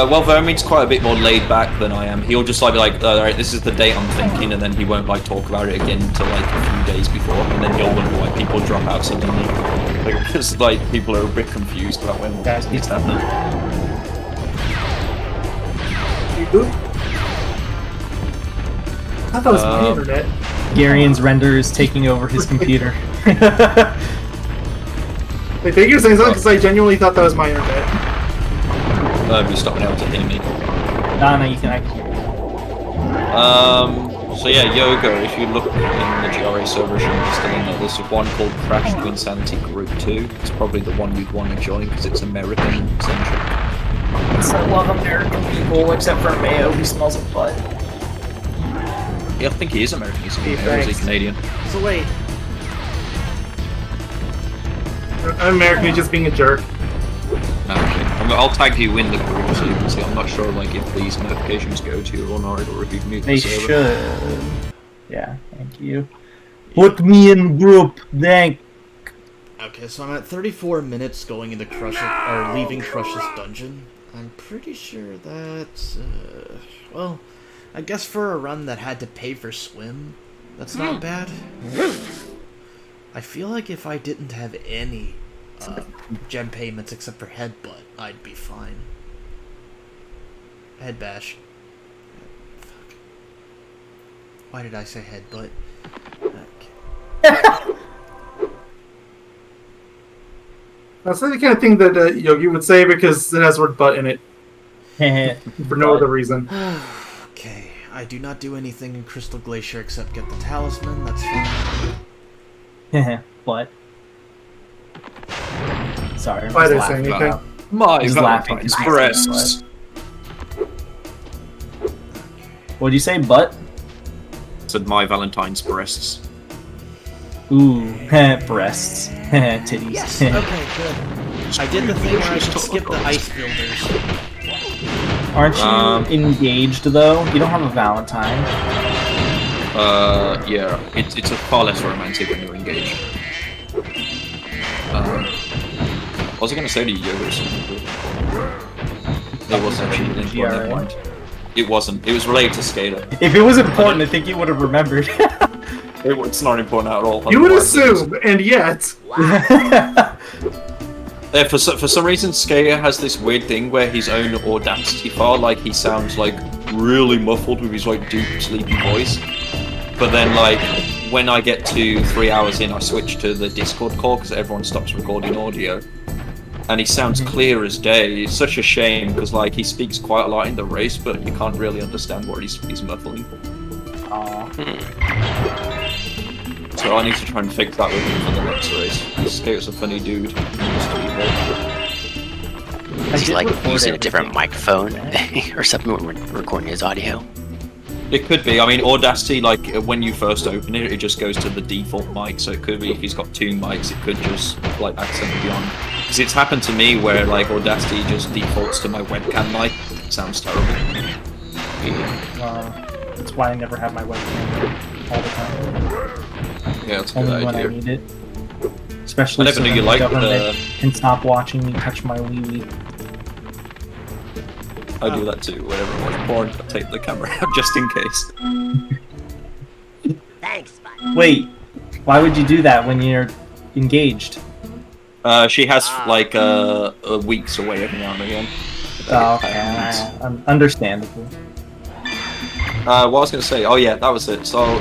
[SPEAKER 7] Well, Vermin's quite a bit more laid back than I am. He'll just like be like, alright, this is the date I'm thinking, and then he won't like talk about it again until like a few days before, and then he'll wonder why people drop out suddenly. Like, because like people are a bit confused about when it's happening.
[SPEAKER 4] I thought it was my internet.
[SPEAKER 2] Garion's render is taking over his computer.
[SPEAKER 4] I think you're saying something because I genuinely thought that was my internet.
[SPEAKER 7] You stopped now to hear me.
[SPEAKER 2] No, you can. I can hear you.
[SPEAKER 7] So yeah, Yoga, if you look in the GRA server, still in there, there's one called Crash to Insanity Group 2. It's probably the one you'd want to join because it's American-centric.
[SPEAKER 2] I love American people, except for Mayo, who smells of butt.
[SPEAKER 7] Yeah, I think he is American. He's
[SPEAKER 2] thanks.
[SPEAKER 7] Canadian.
[SPEAKER 1] So wait,
[SPEAKER 4] I'm American, he's just being a jerk.
[SPEAKER 7] Okay. I'll tag you in the group so you can see. I'm not sure like if these notifications go to you or not, or if you've muted
[SPEAKER 2] They
[SPEAKER 7] the server.
[SPEAKER 2] should. Yeah, thank you. Put me in group, thank.
[SPEAKER 1] okay, so I'm at 34 minutes going into leaving Crush's dungeon. I'm pretty sure that's, well, I guess for a run that had to pay for swim, that's not bad. I feel like if I didn't have any gem payments except for headbutt, I'd be fine. Head bash. Fuck. Why did I say headbutt? Okay.
[SPEAKER 4] That's the kind of thing that Yogi would say because it has the word butt in it. For no other reason.
[SPEAKER 1] Okay, I do not do anything in Crystal Glacier except get the talisman, that's fine.
[SPEAKER 2] But. Sorry, I'm
[SPEAKER 4] Why
[SPEAKER 2] just
[SPEAKER 4] did I say
[SPEAKER 2] laughing.
[SPEAKER 4] anything?
[SPEAKER 7] My
[SPEAKER 2] He's laughing.
[SPEAKER 7] Valentine's breasts.
[SPEAKER 2] What'd you say, butt?
[SPEAKER 7] Said my Valentine's breasts.
[SPEAKER 2] Ooh, breasts, titties.
[SPEAKER 1] Yes, okay, good. I did the thing where I could skip the ice builders.
[SPEAKER 2] Aren't you engaged though? You don't have a Valentine.
[SPEAKER 7] Yeah, it's a far less romantic when you're engaged. What was I going to say to you or something? It wasn't actually important, never mind. It wasn't. It was related to Skater.
[SPEAKER 2] If it was important, I think you would have remembered.
[SPEAKER 7] It's not important at all.
[SPEAKER 4] You would assume, and yet.
[SPEAKER 7] Yeah, for some reason, Skater has this weird thing where his own Audacity file, like, he sounds, like, really muffled with his, like, deep, sleepy voice. But then, like, when I get to 3 hours in, I switch to the Discord call because everyone stops recording audio. And he sounds clear as day. It's such a shame because, like, he speaks quite a lot in the race, but you can't really understand what he's muffling. So I need to try and fix that with him for the next race. Skater's a funny dude. He used to be
[SPEAKER 3] Is he like using a different microphone or something when we're recording his audio?
[SPEAKER 7] It could be. I mean, Audacity, like, when you first open it, it just goes to the default mic. So it could be if he's got two mics, it could just, like, accidentally be on. Because it's happened to me where, like, Audacity just defaults to my webcam mic. It sounds terrible.
[SPEAKER 2] That's why I never have my webcam all the time.
[SPEAKER 7] Yeah, that's a good
[SPEAKER 2] Only when I
[SPEAKER 7] idea.
[SPEAKER 2] need it. Especially
[SPEAKER 7] I never
[SPEAKER 2] so
[SPEAKER 7] knew
[SPEAKER 2] that
[SPEAKER 7] you
[SPEAKER 2] the
[SPEAKER 7] liked
[SPEAKER 2] government can stop watching me touch my wee-wee.
[SPEAKER 7] I do that too. Whenever I watch porn, I take the camera out just in case.
[SPEAKER 6] Thanks, bud.
[SPEAKER 2] Wait, why would you do that when you're engaged?
[SPEAKER 7] She has, like, weeks away every now and again.
[SPEAKER 2] Oh, okay, understandable.
[SPEAKER 7] What I was going to say, oh yeah, that was it. So,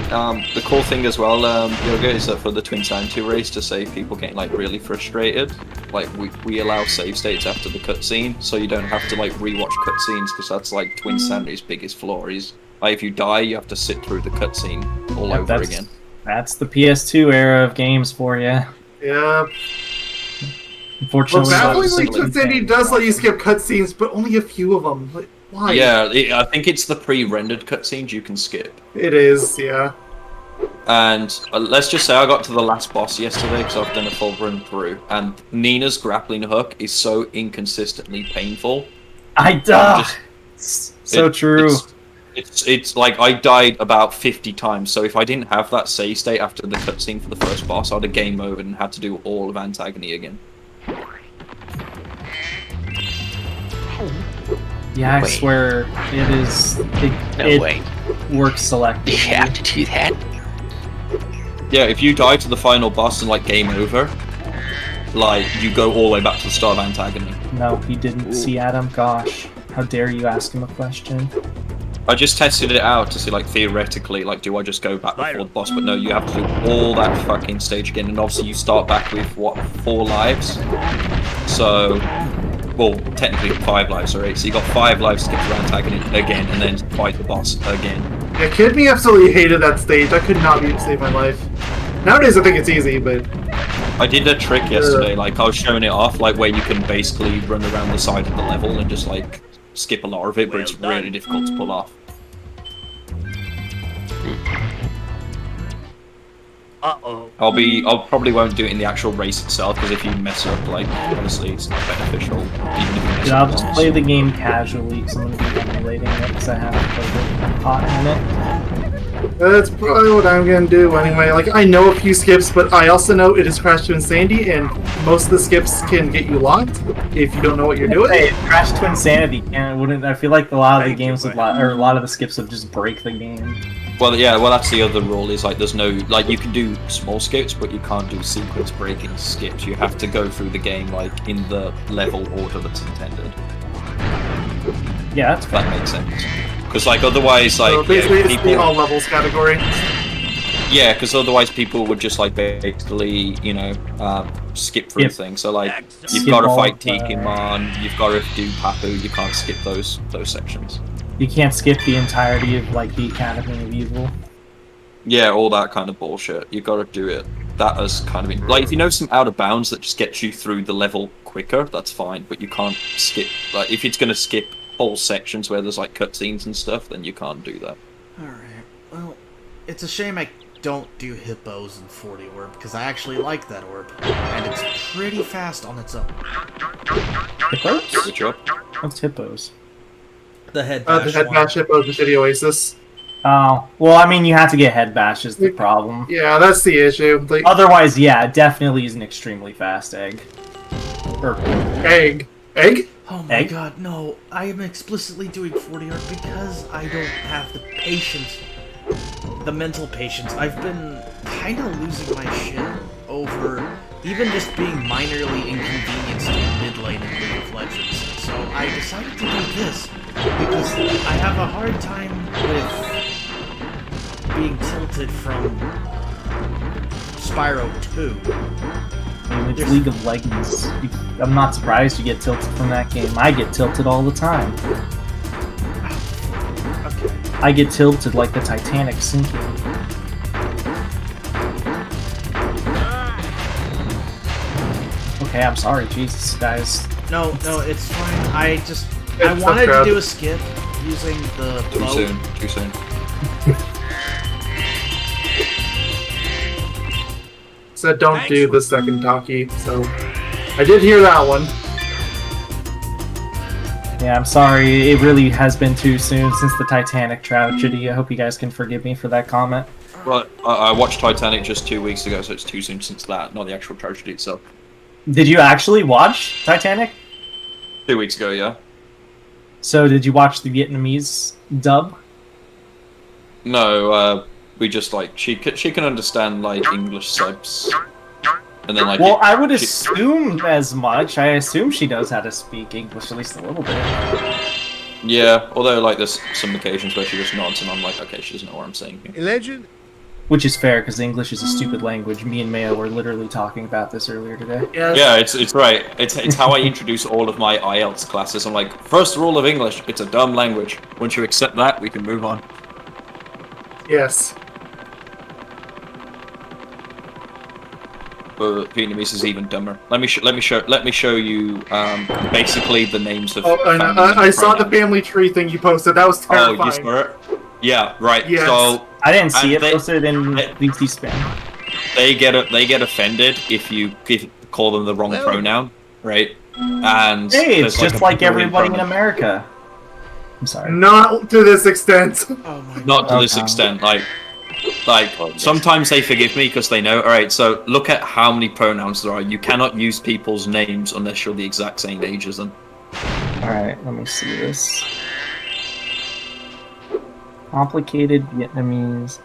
[SPEAKER 7] the cool thing as well, Yoga, is that for the Twin Sanity race, to save people getting, like, really frustrated, like, we allow save states after the cutscene, so you don't have to, like, rewatch cutscenes, because that's, like, Twin Sanity's biggest flaw, is, like, if you die, you have to sit through the cutscene all over again.
[SPEAKER 2] That's the PS2 era of games for you.
[SPEAKER 4] Yeah.
[SPEAKER 2] Unfortunately,
[SPEAKER 4] Well,
[SPEAKER 7] Battling
[SPEAKER 4] Battling
[SPEAKER 7] like
[SPEAKER 4] Twin Sanity does let you skip cutscenes, but only a few of them. Like, why?
[SPEAKER 7] Yeah, I think it's the pre-rendered cutscenes you can skip.
[SPEAKER 4] It is, yeah.
[SPEAKER 7] And let's just say I got to the last boss yesterday because I've done a full run through, and Nina's grappling hook is so inconsistently painful.
[SPEAKER 2] So true.
[SPEAKER 7] It's like I died about 50 times, so if I didn't have that save state after the cutscene for the first boss, I'd have game over and had to do all of Antagony again.
[SPEAKER 2] Yeah, I
[SPEAKER 3] Wait.
[SPEAKER 2] swear it is.
[SPEAKER 3] No
[SPEAKER 2] it
[SPEAKER 3] way.
[SPEAKER 2] works selectively.
[SPEAKER 3] You have to do that?
[SPEAKER 7] Yeah, if you die to the final boss and like game over, like you go all the way back to the start of Antagony.
[SPEAKER 2] No, he didn't see Adam. Gosh, how dare you ask him a question?
[SPEAKER 7] I just tested it out to see, like, theoretically, like, do I just go back before the boss? But no, you have to do all that fucking stage again, and obviously you start back with, what, 4 lives? So, well, technically 5 lives, alright? So you got 5 lives to get around attacking it again, and then fight the boss again.
[SPEAKER 4] Yeah, Kid Me absolutely hated that stage. I could not save my life. Nowadays, I think it's easy, but
[SPEAKER 7] I did a trick yesterday, like I was showing it off, like where you can basically run around the side of the level and just like skip a lot of it, but it's really difficult to pull off.
[SPEAKER 5] Uh-oh.
[SPEAKER 7] I'll probably won't do it in the actual race itself, because if you mess up, like, honestly, it's not beneficial. Even if you mess
[SPEAKER 2] Yeah, I'll
[SPEAKER 7] up
[SPEAKER 2] just
[SPEAKER 7] once.
[SPEAKER 2] play the game casually because I'm gonna be emulating it because I haven't played it hot in it.
[SPEAKER 4] that's probably what I'm gonna do anyway. Like, I know a few skips, but I also know it is Crash to Insanity, and most of the skips can get you locked if you don't know what you're doing.
[SPEAKER 2] Hey, Crash to Insanity, and wouldn't I feel like a lot of the games would, or a lot of the skips would just break the game.
[SPEAKER 7] Well, yeah, well, that's the other rule, is like there's no, like, you can do small skips, but you can't do sequence breaking skips. You have to go through the game, like, in the level order that's intended.
[SPEAKER 2] Yeah, that's
[SPEAKER 7] If that makes sense. Because, like, otherwise, like,
[SPEAKER 4] So basically,
[SPEAKER 7] yeah,
[SPEAKER 4] it's the all levels category.
[SPEAKER 7] yeah, because otherwise people would just, like, basically, you know, skip through
[SPEAKER 2] Yep.
[SPEAKER 7] things. So, like, you've
[SPEAKER 2] Skip
[SPEAKER 7] got to
[SPEAKER 2] all
[SPEAKER 7] fight
[SPEAKER 2] of the-
[SPEAKER 7] Tikimon, you've got to do Papu, you can't skip those sections.
[SPEAKER 2] You can't skip the entirety of like the Academy of Evil.
[SPEAKER 7] Yeah, all that kind of bullshit. You got to do it. That has kind of been like, if you know some out of bounds that just gets you through the level quicker, that's fine. But you can't skip, like, if it's gonna skip whole sections where there's like cutscenes and stuff, then you can't do that.
[SPEAKER 1] Alright, well, it's a shame I don't do hippos in 40 orb, because I actually like that orb, and it's pretty fast on its own.
[SPEAKER 2] Hippos?
[SPEAKER 7] Good job.
[SPEAKER 2] What's hippos?
[SPEAKER 1] The head
[SPEAKER 4] The
[SPEAKER 1] bash
[SPEAKER 4] head
[SPEAKER 1] one.
[SPEAKER 4] bash hip of the Shitty Oasis.
[SPEAKER 2] Oh, well, I mean, you have to get head bash is the problem.
[SPEAKER 4] Yeah, that's the issue. Like,
[SPEAKER 2] Otherwise, yeah, it definitely is an extremely fast egg. Or
[SPEAKER 4] egg. Egg?
[SPEAKER 1] Oh my
[SPEAKER 2] Egg?
[SPEAKER 1] god, no. I am explicitly doing 40 orb because I don't have the patience. The mental patience. I've been kind of losing my shit over even just being minorly inconvenienced in mid lane in League of Legends. So I decided to do this because I have a hard time with being tilted from Spyro 2.
[SPEAKER 2] I mean, it's League of Legends. I'm not surprised you get tilted from that game. I get tilted all the time.
[SPEAKER 1] Okay.
[SPEAKER 2] I get tilted like the Titanic sinking. Okay, I'm sorry, Jesus, guys.
[SPEAKER 1] No, it's fine. I
[SPEAKER 4] It's
[SPEAKER 1] wanted to
[SPEAKER 4] okay.
[SPEAKER 1] do a skip using the
[SPEAKER 7] Too
[SPEAKER 1] bow.
[SPEAKER 7] soon. Too soon.
[SPEAKER 4] Said don't do the second talkie, so I did hear that one.
[SPEAKER 2] Yeah, I'm sorry. It really has been too soon since the Titanic tragedy. I hope you guys can forgive me for that comment.
[SPEAKER 7] Well, I watched Titanic just 2 weeks ago, so it's too soon since that, not the actual tragedy itself.
[SPEAKER 2] Did you actually watch Titanic?
[SPEAKER 7] 2 weeks ago, yeah.
[SPEAKER 2] So did you watch the Vietnamese dub?
[SPEAKER 7] No, we just like she can understand like English subs, and then like.
[SPEAKER 2] Well, I would
[SPEAKER 7] she-
[SPEAKER 2] assume as much. I assume she knows how to speak English at least a little bit.
[SPEAKER 7] Yeah, although like there's some occasions where she just nods, and I'm like, okay, she doesn't know what I'm saying here.
[SPEAKER 5] Legend?
[SPEAKER 2] Which is fair, because English is a stupid language. Me and Mayo were literally talking about this earlier today.
[SPEAKER 4] Yes.
[SPEAKER 7] Yeah, it's right. It's how I introduce all of my IELTS classes. I'm like, first rule of English, it's a dumb language. Once you accept that, we can move on.
[SPEAKER 4] Yes.
[SPEAKER 7] But Vietnamese is even dumber. Let me show you basically the names of.
[SPEAKER 4] Oh, and
[SPEAKER 7] families
[SPEAKER 4] I
[SPEAKER 7] and
[SPEAKER 4] saw the
[SPEAKER 7] pronouns.
[SPEAKER 4] family tree thing you posted. That was
[SPEAKER 7] Oh,
[SPEAKER 4] terrifying.
[SPEAKER 7] you saw it? Yeah, right.
[SPEAKER 4] Yes.
[SPEAKER 7] So
[SPEAKER 2] I didn't see
[SPEAKER 7] And
[SPEAKER 2] it posted in
[SPEAKER 7] they-
[SPEAKER 2] VC spam.
[SPEAKER 7] they get offended if you call them the wrong
[SPEAKER 5] Well-
[SPEAKER 7] pronoun, right? And
[SPEAKER 2] Hey, it's
[SPEAKER 7] there's,
[SPEAKER 2] just
[SPEAKER 7] a
[SPEAKER 2] like
[SPEAKER 7] billion
[SPEAKER 2] everybody in
[SPEAKER 7] pronouns.
[SPEAKER 2] America. I'm sorry.
[SPEAKER 4] Not to this extent.
[SPEAKER 1] Oh my
[SPEAKER 7] Not to
[SPEAKER 1] god.
[SPEAKER 7] this
[SPEAKER 2] Okay.
[SPEAKER 7] extent, like sometimes they forgive me because they know. All right, so look at how many pronouns there are. You cannot use people's names unless you're the exact same age as them.
[SPEAKER 2] Alright, let me see this. Complicated Vietnamese.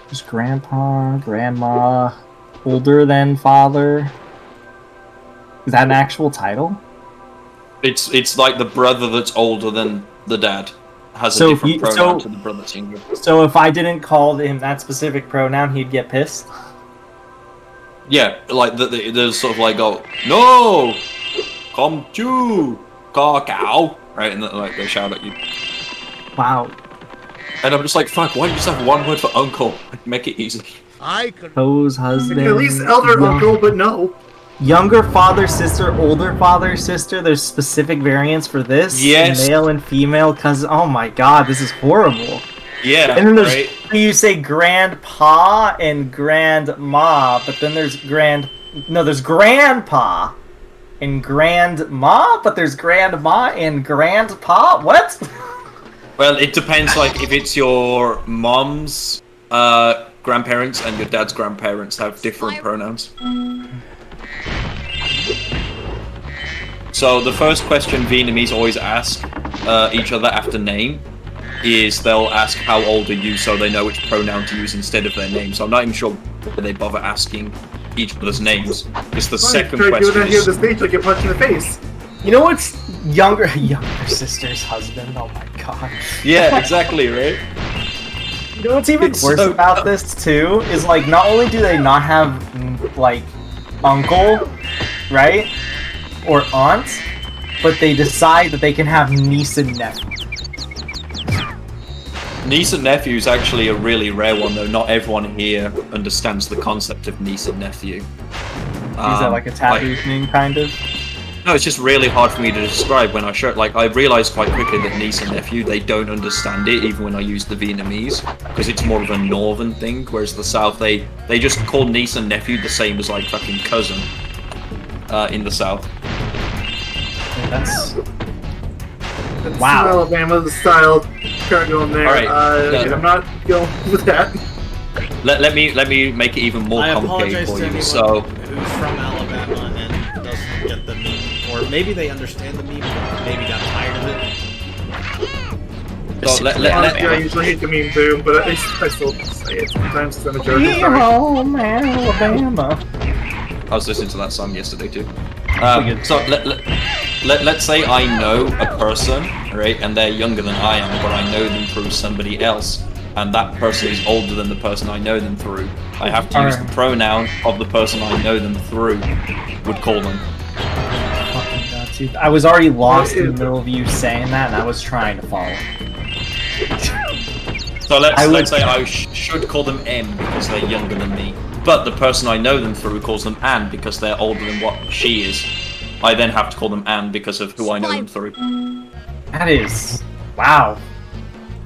[SPEAKER 2] Just grandpa, grandma, older than father. Is that an actual title?
[SPEAKER 7] It's like the brother that's older than the dad has
[SPEAKER 2] So
[SPEAKER 7] a different
[SPEAKER 2] he-
[SPEAKER 7] pronoun
[SPEAKER 2] so-
[SPEAKER 7] to the brother that's younger.
[SPEAKER 2] So if I didn't call him that specific pronoun, he'd get pissed?
[SPEAKER 7] Yeah, like there's sort of like, oh no, come to cow, right? And like they shout at you.
[SPEAKER 2] Wow.
[SPEAKER 7] And I'm just like, fuck, why don't you just have one word for uncle? Make it easy.
[SPEAKER 5] I can.
[SPEAKER 2] To's husband.
[SPEAKER 4] At least elder uncle, but no.
[SPEAKER 2] Younger father, sister, older father, sister. There's specific variants for this.
[SPEAKER 7] Yes.
[SPEAKER 2] Male and female cousin. Oh my god, this is horrible.
[SPEAKER 7] Yeah,
[SPEAKER 2] And then there's
[SPEAKER 7] right?
[SPEAKER 2] you say grandpa and grandma, but then there's there's grandpa and grandma, but there's grandma and grandpa. What?
[SPEAKER 7] Well, it depends, like, if it's your mom's grandparents and your dad's grandparents have different pronouns. So the first question Vietnamese always ask each other after name is they'll ask how old are you so they know which pronoun to use instead of their name. So I'm not even sure why they bother asking each other's names. Because the second
[SPEAKER 4] Try
[SPEAKER 7] question
[SPEAKER 4] doing that here
[SPEAKER 7] is...
[SPEAKER 4] at the stage, like get punched in the face.
[SPEAKER 2] You know what's younger sister's husband? Oh my god.
[SPEAKER 7] Yeah, exactly, right?
[SPEAKER 2] You know what's even
[SPEAKER 7] It's
[SPEAKER 2] worse
[SPEAKER 7] so
[SPEAKER 2] about this too is like not only do they not have like uncle, right, or aunt, but they decide that they can have niece and nephew.
[SPEAKER 7] Niece and nephew is actually a really rare one, though. Not everyone here understands the concept of niece and nephew.
[SPEAKER 2] Is that like a taboo thing, kind of?
[SPEAKER 7] No, it's just really hard for me to describe when I show it. Like, I realized quite quickly that niece and nephew, they don't understand it, even when I use the Vietnamese, because it's more of a northern thing, whereas the south, they just call niece and nephew the same as, like, fucking cousin in the south.
[SPEAKER 2] Yeah, that's
[SPEAKER 4] That's
[SPEAKER 2] Wow.
[SPEAKER 4] Alabama style. Can't go in there.
[SPEAKER 7] All right.
[SPEAKER 4] I'm not going with that.
[SPEAKER 7] Let me make it even more
[SPEAKER 1] I
[SPEAKER 7] complicated
[SPEAKER 1] apologize
[SPEAKER 7] for
[SPEAKER 1] to
[SPEAKER 7] you.
[SPEAKER 1] anyone
[SPEAKER 7] So,
[SPEAKER 1] who's from Alabama and doesn't get the meme, or maybe they understand the meme, but maybe got tired of it.
[SPEAKER 7] so
[SPEAKER 4] Honestly, I usually hate the meme too, but I still say it sometimes because I'm a jerk. Sorry.
[SPEAKER 2] home, Alabama.
[SPEAKER 7] I was listening to that song yesterday too.
[SPEAKER 2] good.
[SPEAKER 7] So let's say I know a person, right, and they're younger than I am, but I know them through somebody else, and that person is older than the person I know them through. I have to use the pronoun of the person I know them through, would call them.
[SPEAKER 2] Fucking god, dude. I was already lost in the middle of you saying that, and I was trying to follow.
[SPEAKER 7] So let's say I should call them M because they're younger than me, but the person I know them through calls them Anne because they're older than what she is. I then have to call them Anne because of who I know them through.
[SPEAKER 2] That is... Wow.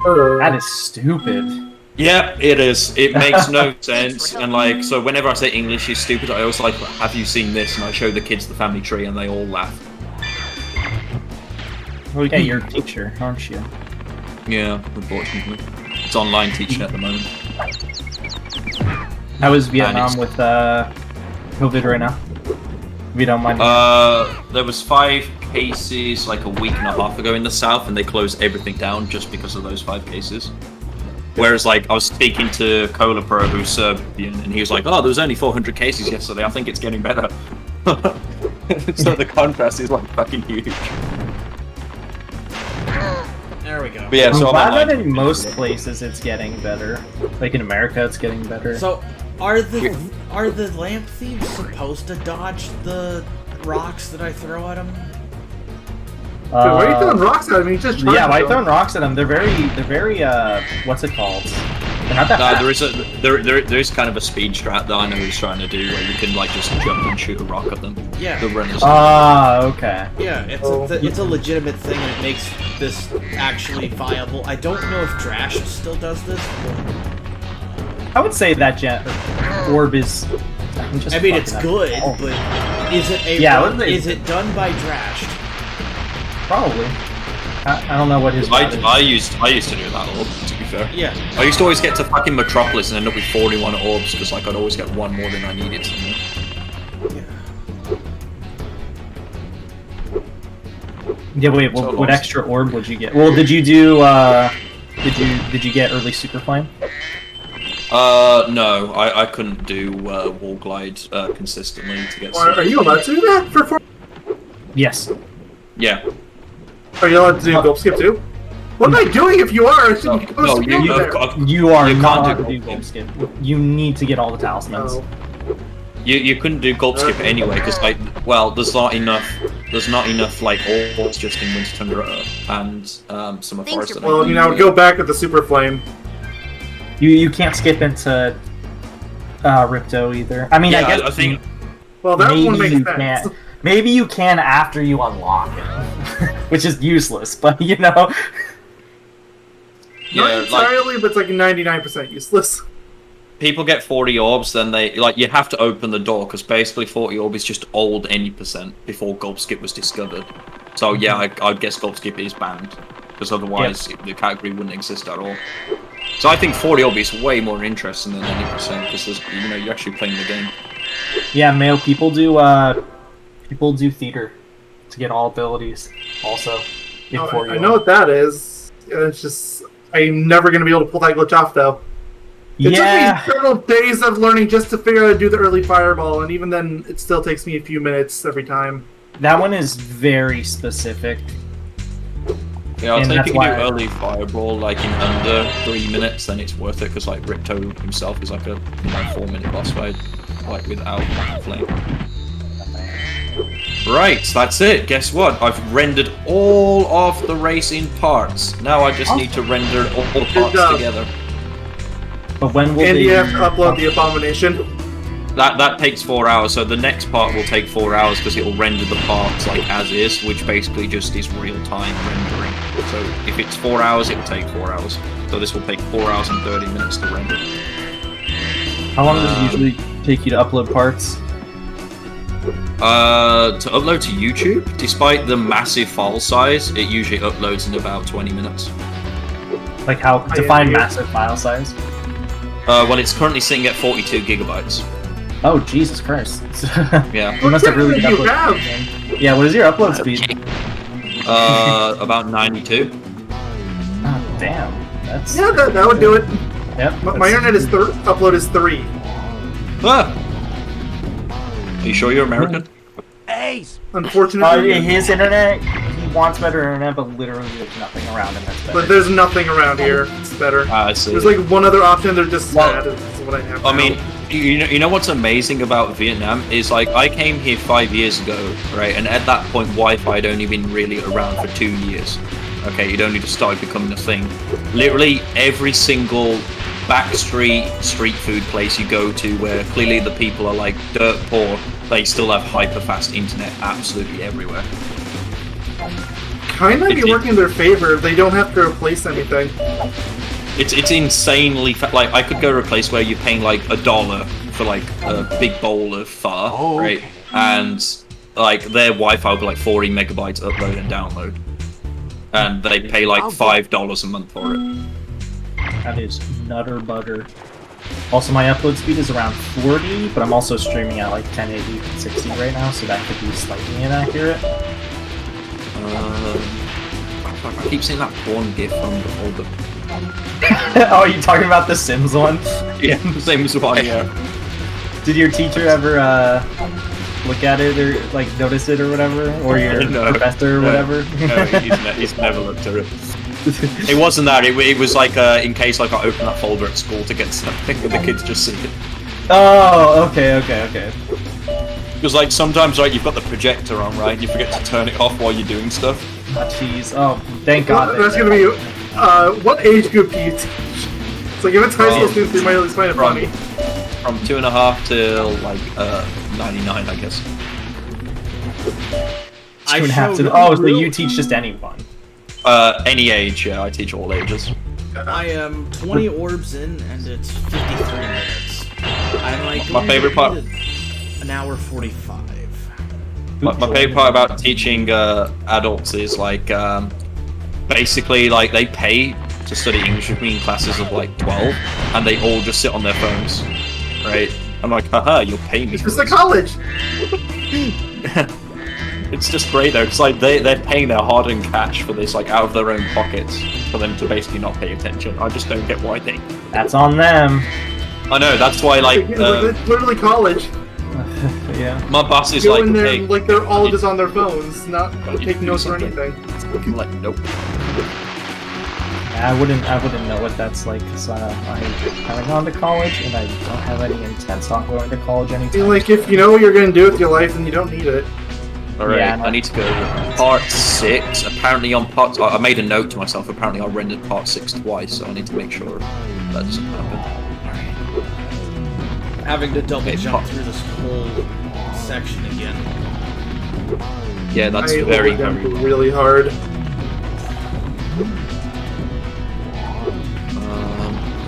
[SPEAKER 2] That is stupid.
[SPEAKER 7] Yeah, it is. It makes no sense. And like, so whenever I say English is stupid, I always like, have you seen this? And I show the kids the family tree and they all laugh.
[SPEAKER 2] Well, yeah, you're a teacher, aren't you?
[SPEAKER 7] Yeah, unfortunately. It's online teaching at the moment.
[SPEAKER 2] How is
[SPEAKER 7] And
[SPEAKER 2] Vietnam
[SPEAKER 7] it's-
[SPEAKER 2] with COVID right now? If you don't mind.
[SPEAKER 7] There was 5 cases like a week and a half ago in the south, and they closed everything down just because of those 5 cases. Whereas, like, I was speaking to Cola Pro, who's Serbian, and he was like, "Oh, there was only 400 cases yesterday. I think it's getting better." So the contrast is like fucking huge.
[SPEAKER 1] There we go.
[SPEAKER 7] But yeah,
[SPEAKER 2] I'm
[SPEAKER 7] so
[SPEAKER 2] glad
[SPEAKER 7] I'm
[SPEAKER 2] that
[SPEAKER 7] at
[SPEAKER 2] in most places it's getting better. Like in America, it's getting better.
[SPEAKER 1] So, are the lamp thieves supposed to dodge the rocks that I throw at them?
[SPEAKER 4] Dude, why are you throwing rocks at me? Just
[SPEAKER 2] Yeah, why are you
[SPEAKER 4] them.
[SPEAKER 2] throwing rocks at them? They're very, what's it called? They're not that fast.
[SPEAKER 7] there is kind of a speed strat that I know he's trying to do where you can like just jump and shoot a rock at them.
[SPEAKER 1] Yeah.
[SPEAKER 7] The runners.
[SPEAKER 2] Ah, okay.
[SPEAKER 1] Yeah, it's a legitimate thing and it makes this actually viable. I don't know if Drash still does this, but
[SPEAKER 2] I would say that orb is...
[SPEAKER 1] I mean it's good, but is it is it done by Drash?
[SPEAKER 2] Probably. I don't know what his...
[SPEAKER 7] I used to do that a lot, to be fair.
[SPEAKER 1] Yeah.
[SPEAKER 7] I used to always get to fucking Metropolis and end up with 41 orbs because like I'd always get one more than I needed somewhere.
[SPEAKER 2] Yeah, wait, what extra orb would you get? Well, did you do, did you get early Super Flame?
[SPEAKER 7] No, I couldn't do wall glide consistently to get.
[SPEAKER 4] Are you allowed to do that for 4?
[SPEAKER 2] Yes.
[SPEAKER 7] Yeah.
[SPEAKER 4] Are you allowed to do gulp skip too? What am I doing if you are?
[SPEAKER 7] No,
[SPEAKER 2] You are
[SPEAKER 7] you
[SPEAKER 2] not
[SPEAKER 7] can't
[SPEAKER 2] allowed to do Gulp Skip. You need to get all the talismans.
[SPEAKER 4] Oh.
[SPEAKER 7] You couldn't do gulp skip anyway because like, well, there's not enough there's not enough like orbs just in Winter Tundra and Summer
[SPEAKER 6] Things
[SPEAKER 7] Forest.
[SPEAKER 6] are-
[SPEAKER 7] that
[SPEAKER 4] Well, I mean, I would go back with the Super Flame.
[SPEAKER 2] You can't skip into Ripto either. I mean,
[SPEAKER 7] Yeah,
[SPEAKER 2] I guess
[SPEAKER 7] I think
[SPEAKER 4] Well, that
[SPEAKER 2] maybe
[SPEAKER 4] one makes
[SPEAKER 2] you
[SPEAKER 4] sense.
[SPEAKER 2] can. Maybe you can after you unlock it, which is useless. But you know,
[SPEAKER 4] Not
[SPEAKER 7] yeah, like
[SPEAKER 4] entirely, but it's like 99% useless.
[SPEAKER 7] people get 40 orbs, then they like you have to open the door because basically 40 orb is just old any percent before Gulp Skip was discovered. So yeah, I'd guess Gulp Skip is banned because otherwise the category wouldn't exist at all. So I think 40 orb is way more interesting than any percent because you're actually playing the game.
[SPEAKER 2] yeah, male people do theater to get all abilities. Also, in
[SPEAKER 4] Oh,
[SPEAKER 2] 40.
[SPEAKER 4] I know what that is. It's just I'm never gonna be able to pull that glitch off though. It
[SPEAKER 2] Yeah,
[SPEAKER 4] took me several days of learning just to figure out how to do the early fireball, and even then, it still takes me a few minutes every time.
[SPEAKER 2] that one is very specific.
[SPEAKER 7] Yeah, I'll
[SPEAKER 2] And
[SPEAKER 7] say if
[SPEAKER 2] that's
[SPEAKER 7] you can do
[SPEAKER 2] why-
[SPEAKER 7] early fireball like in under 3 minutes, then it's worth it because like Ripto himself is like a 4-minute boss fight, like without flame. Right, that's it. Guess what? I've rendered all of the racing parts. Now I just need to render all the parts
[SPEAKER 4] job.
[SPEAKER 7] together.
[SPEAKER 2] But when will
[SPEAKER 4] And
[SPEAKER 2] they?
[SPEAKER 4] you have to upload the abomination.
[SPEAKER 7] That takes 4 hours, so the next part will take 4 hours because it will render the parts like as is, which basically just is real-time rendering. So if it's 4 hours, it will take 4 hours. So this will take 4 hours and 30 minutes to render.
[SPEAKER 2] How long does it usually take you to upload parts?
[SPEAKER 7] To upload to YouTube, despite the massive file size, it usually uploads in about 20 minutes.
[SPEAKER 2] Like how
[SPEAKER 4] I
[SPEAKER 2] define
[SPEAKER 4] agree.
[SPEAKER 2] massive file size?
[SPEAKER 7] Well, it's currently sitting at 42 gigabytes.
[SPEAKER 2] Oh Jesus Christ!
[SPEAKER 7] Yeah.
[SPEAKER 2] You must have really good
[SPEAKER 4] You
[SPEAKER 2] upload
[SPEAKER 4] have.
[SPEAKER 2] speed, then. Yeah, what is your upload speed?
[SPEAKER 7] About 92.
[SPEAKER 2] Oh, damn, that's
[SPEAKER 4] Yeah, that would do it.
[SPEAKER 2] Yep.
[SPEAKER 4] My internet is upload is 3.
[SPEAKER 7] Ah! Are you sure you're American?
[SPEAKER 5] Ace!
[SPEAKER 4] Unfortunately,
[SPEAKER 2] his internet. He wants better internet, but literally there's nothing around him that's better.
[SPEAKER 4] but there's nothing around here. It's better.
[SPEAKER 7] I see.
[SPEAKER 4] There's like one other option. They're just
[SPEAKER 7] Well,
[SPEAKER 4] sad. Is what I have.
[SPEAKER 7] I
[SPEAKER 4] now.
[SPEAKER 7] mean, you know what's amazing about Vietnam is like I came here 5 years ago, right? And at that point, Wi-Fi had only been really around for 2 years. Okay, it only just started becoming a thing. Literally every single back street food place you go to, where clearly the people are like dirt poor, they still have hyper fast internet absolutely everywhere.
[SPEAKER 4] kind of be working in their favor. They don't have to replace anything.
[SPEAKER 7] It's insanely like I could go to a place where you're paying like $1 for like a big bowl of pho, right? And like their Wi-Fi will be like 40 megabytes upload and download, and they pay like $5 a month for it.
[SPEAKER 2] That is nutter butter. Also, my upload speed is around 40, but I'm also streaming at like 1080 60 right now, so that could be slightly inaccurate.
[SPEAKER 7] I keep seeing that porn gif from before the
[SPEAKER 2] Oh, you talking about the Sims one?
[SPEAKER 7] yeah same as one. Yeah.
[SPEAKER 2] Did your teacher ever look at it or like notice it or whatever, or your
[SPEAKER 7] No,
[SPEAKER 2] professor or
[SPEAKER 7] no,
[SPEAKER 2] whatever?
[SPEAKER 7] No, he's never looked at it. It wasn't that. It was like in case like I open that folder at school to get something, and the kids just see it.
[SPEAKER 2] Oh, okay.
[SPEAKER 7] Because like sometimes like you've got the projector on, right? And you forget to turn it off while you're doing stuff.
[SPEAKER 2] Oh, jeez. Oh, thank God.
[SPEAKER 4] That's gonna be. What age group do you teach? It's like if it's high school students, they might at least find it funny.
[SPEAKER 7] From 2.5 till like 99, I guess.
[SPEAKER 1] I
[SPEAKER 2] 2.5 to
[SPEAKER 1] showed
[SPEAKER 2] oh, so you teach just anyone?
[SPEAKER 7] Any age, yeah. I teach all ages.
[SPEAKER 1] I am 20 orbs in, and it's 53 minutes. I'm like
[SPEAKER 7] My favorite part.
[SPEAKER 1] An hour 45.
[SPEAKER 7] My favorite part about teaching adults is like basically like they pay to study English with me in classes of like 12, and they all just sit on their phones, right? I'm like, haha, you'll pay me.
[SPEAKER 4] It's
[SPEAKER 7] for
[SPEAKER 4] just like
[SPEAKER 7] this.
[SPEAKER 4] college.
[SPEAKER 7] It's just great though, because like they're paying their hard-earned cash for this, like out of their own pockets, for them to basically not pay attention. I just don't get why they.
[SPEAKER 2] That's on them.
[SPEAKER 7] I know that's why like
[SPEAKER 4] It's literally college.
[SPEAKER 2] Yeah.
[SPEAKER 7] my boss is
[SPEAKER 4] Go
[SPEAKER 7] like,
[SPEAKER 4] in there
[SPEAKER 7] hey,
[SPEAKER 4] like they're all just on their phones, not
[SPEAKER 7] you
[SPEAKER 4] taking
[SPEAKER 7] do
[SPEAKER 4] notes or
[SPEAKER 7] something.
[SPEAKER 4] anything.
[SPEAKER 7] I'm like, nope.
[SPEAKER 2] I wouldn't know what that's like because I haven't gone to college and I don't have any intents on going to college
[SPEAKER 4] I
[SPEAKER 2] anytime.
[SPEAKER 4] feel like if you know what you're gonna do with your life, then you don't need it.
[SPEAKER 7] Alright,
[SPEAKER 2] Yeah, no.
[SPEAKER 7] I need to go part 6. Apparently on part... I made a note to myself. Apparently I rendered part 6 twice, so I need to make sure that doesn't happen.
[SPEAKER 1] Having to double
[SPEAKER 7] Okay,
[SPEAKER 1] jump through this whole section again.
[SPEAKER 7] Yeah, that's
[SPEAKER 4] I
[SPEAKER 7] very,
[SPEAKER 4] overjumped
[SPEAKER 7] very...
[SPEAKER 4] really hard.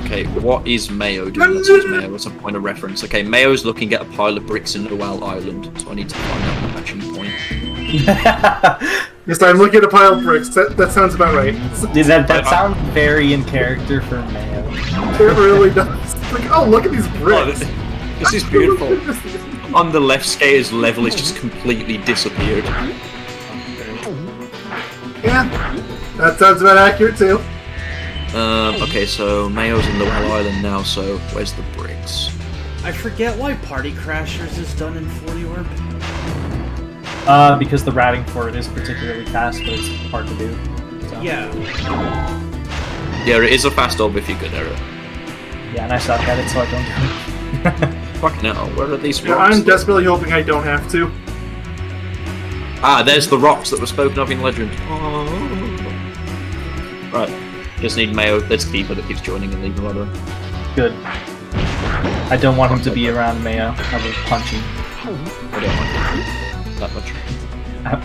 [SPEAKER 7] Okay, what is Mayo doing? Let's use Mayo as a point of reference. Okay, Mayo's looking at a pile of bricks in Noel Island, so I need to find out the matching point.
[SPEAKER 4] Yes, I'm looking at a pile of bricks. That sounds about right.
[SPEAKER 2] Dude, that sounds very in character for Mayo.
[SPEAKER 4] It really does. Like, oh, look at these
[SPEAKER 7] Oh,
[SPEAKER 4] bricks.
[SPEAKER 7] this is beautiful. On the left, Skater's level is just completely disappeared.
[SPEAKER 4] Yeah, that sounds about accurate too.
[SPEAKER 7] Okay, so Mayo's in Noel Island now, so where's the bricks?
[SPEAKER 1] I forget why Party Crashers is done in 40 orb.
[SPEAKER 2] Because the routing for it is particularly fast, but it's hard to do. So.
[SPEAKER 1] Yeah.
[SPEAKER 7] Yeah, it is a fast orb if you're good at it.
[SPEAKER 2] Yeah, and I suck at it, so I don't do it.
[SPEAKER 7] Fucking hell, where are these
[SPEAKER 4] Yeah,
[SPEAKER 7] rocks?
[SPEAKER 4] I'm desperately hoping I don't have to.
[SPEAKER 7] Ah, there's the rocks that were spoken of in legend. Right, just need Mayo. Let's keep it that keeps joining and leaving alone.
[SPEAKER 2] Good. I don't want him to be around Mayo. I will punch him.
[SPEAKER 7] I don't like it that much.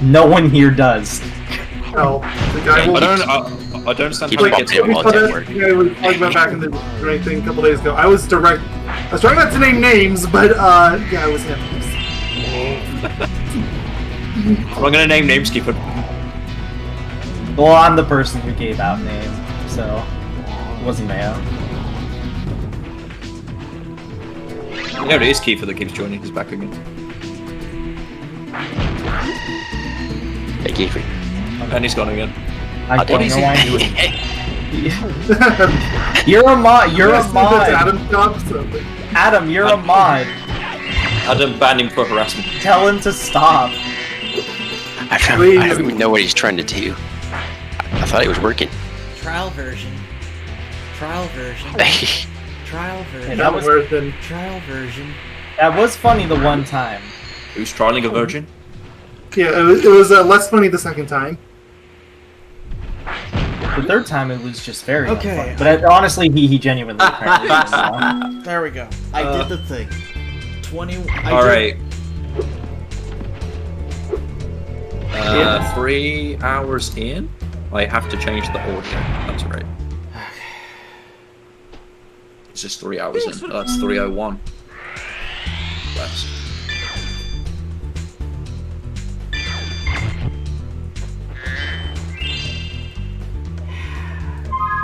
[SPEAKER 2] No one here does.
[SPEAKER 4] Oh, the guy will.
[SPEAKER 7] I don't understand
[SPEAKER 3] Keep
[SPEAKER 7] how
[SPEAKER 3] it
[SPEAKER 7] he
[SPEAKER 3] up
[SPEAKER 7] gets
[SPEAKER 3] there
[SPEAKER 7] it.
[SPEAKER 3] while
[SPEAKER 4] the
[SPEAKER 3] it's at work.
[SPEAKER 4] guy we were talking about back in the right thing a couple days ago. I was trying not to name names, but yeah, it was him.
[SPEAKER 7] I'm not gonna name names, keep it.
[SPEAKER 2] Well, I'm the person who gave out name, so it wasn't Mayo.
[SPEAKER 7] Yeah, it is Kiefer that keeps joining. He's back again.
[SPEAKER 3] Hey, Kiefer.
[SPEAKER 7] And he's gone again.
[SPEAKER 2] I
[SPEAKER 3] What
[SPEAKER 2] don't
[SPEAKER 3] is
[SPEAKER 2] know why.
[SPEAKER 3] it?
[SPEAKER 2] You're a mod. You're a
[SPEAKER 4] That's
[SPEAKER 2] mod.
[SPEAKER 4] Adam's job, so.
[SPEAKER 2] Adam, you're a mod.
[SPEAKER 7] Adam banned him for harassment.
[SPEAKER 2] Tell him to stop.
[SPEAKER 3] I don't even know what he's trying to do. I thought it was working.
[SPEAKER 1] Trial version. Trial version. Trial version.
[SPEAKER 2] That was-
[SPEAKER 4] worth it.
[SPEAKER 1] Trial version.
[SPEAKER 2] That was funny the one time.
[SPEAKER 7] Who's trialing a virgin?
[SPEAKER 4] Yeah, it was less funny the second time.
[SPEAKER 2] The third time it was just very
[SPEAKER 1] Okay.
[SPEAKER 2] unfunny. But honestly, he genuinely apparently was wrong.
[SPEAKER 1] There we go. I did the thing. 20.
[SPEAKER 7] Alright. 3 hours in? I have to change the order. That's right. It's just 3 hours in. Oh, that's 3:01. That's...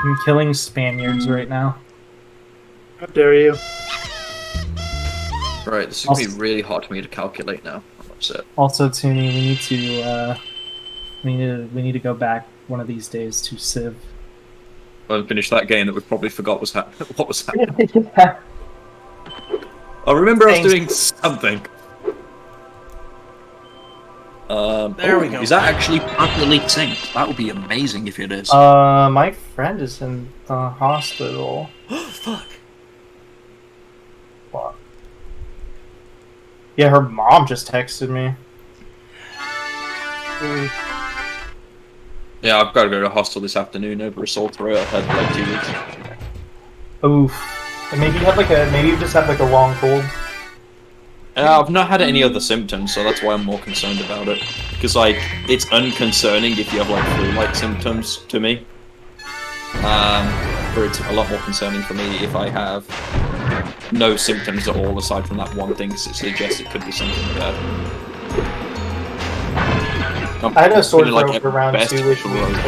[SPEAKER 2] I'm killing Spaniards right now.
[SPEAKER 4] How dare you?
[SPEAKER 7] Right, this is gonna be really hard for me to calculate now. I'm upset.
[SPEAKER 2] Also, Tooney, we need to go back one of these days to Civ.
[SPEAKER 7] I'll finish that game that we probably forgot was what was happening. I remember I was doing something.
[SPEAKER 1] There we go.
[SPEAKER 7] Is that actually properly synced? That would be amazing if it is.
[SPEAKER 2] My friend is in the hospital.
[SPEAKER 1] Fuck.
[SPEAKER 2] What? Yeah, her mom just texted me.
[SPEAKER 7] Yeah, I've got to go to hostel this afternoon over a sore throat. I've had like 2 weeks.
[SPEAKER 2] Oof. And maybe you just have like a long cold.
[SPEAKER 7] I've not had any other symptoms, so that's why I'm more concerned about it. Because like, it's unconcerning if you have like flu-like symptoms to me. But it's a lot more concerning for me if I have no symptoms at all aside from that one thing, because it suggests it could be something bad.
[SPEAKER 2] I had a sore
[SPEAKER 7] feeling
[SPEAKER 2] throat for round
[SPEAKER 7] best
[SPEAKER 2] 2-ish
[SPEAKER 7] for
[SPEAKER 2] weeks.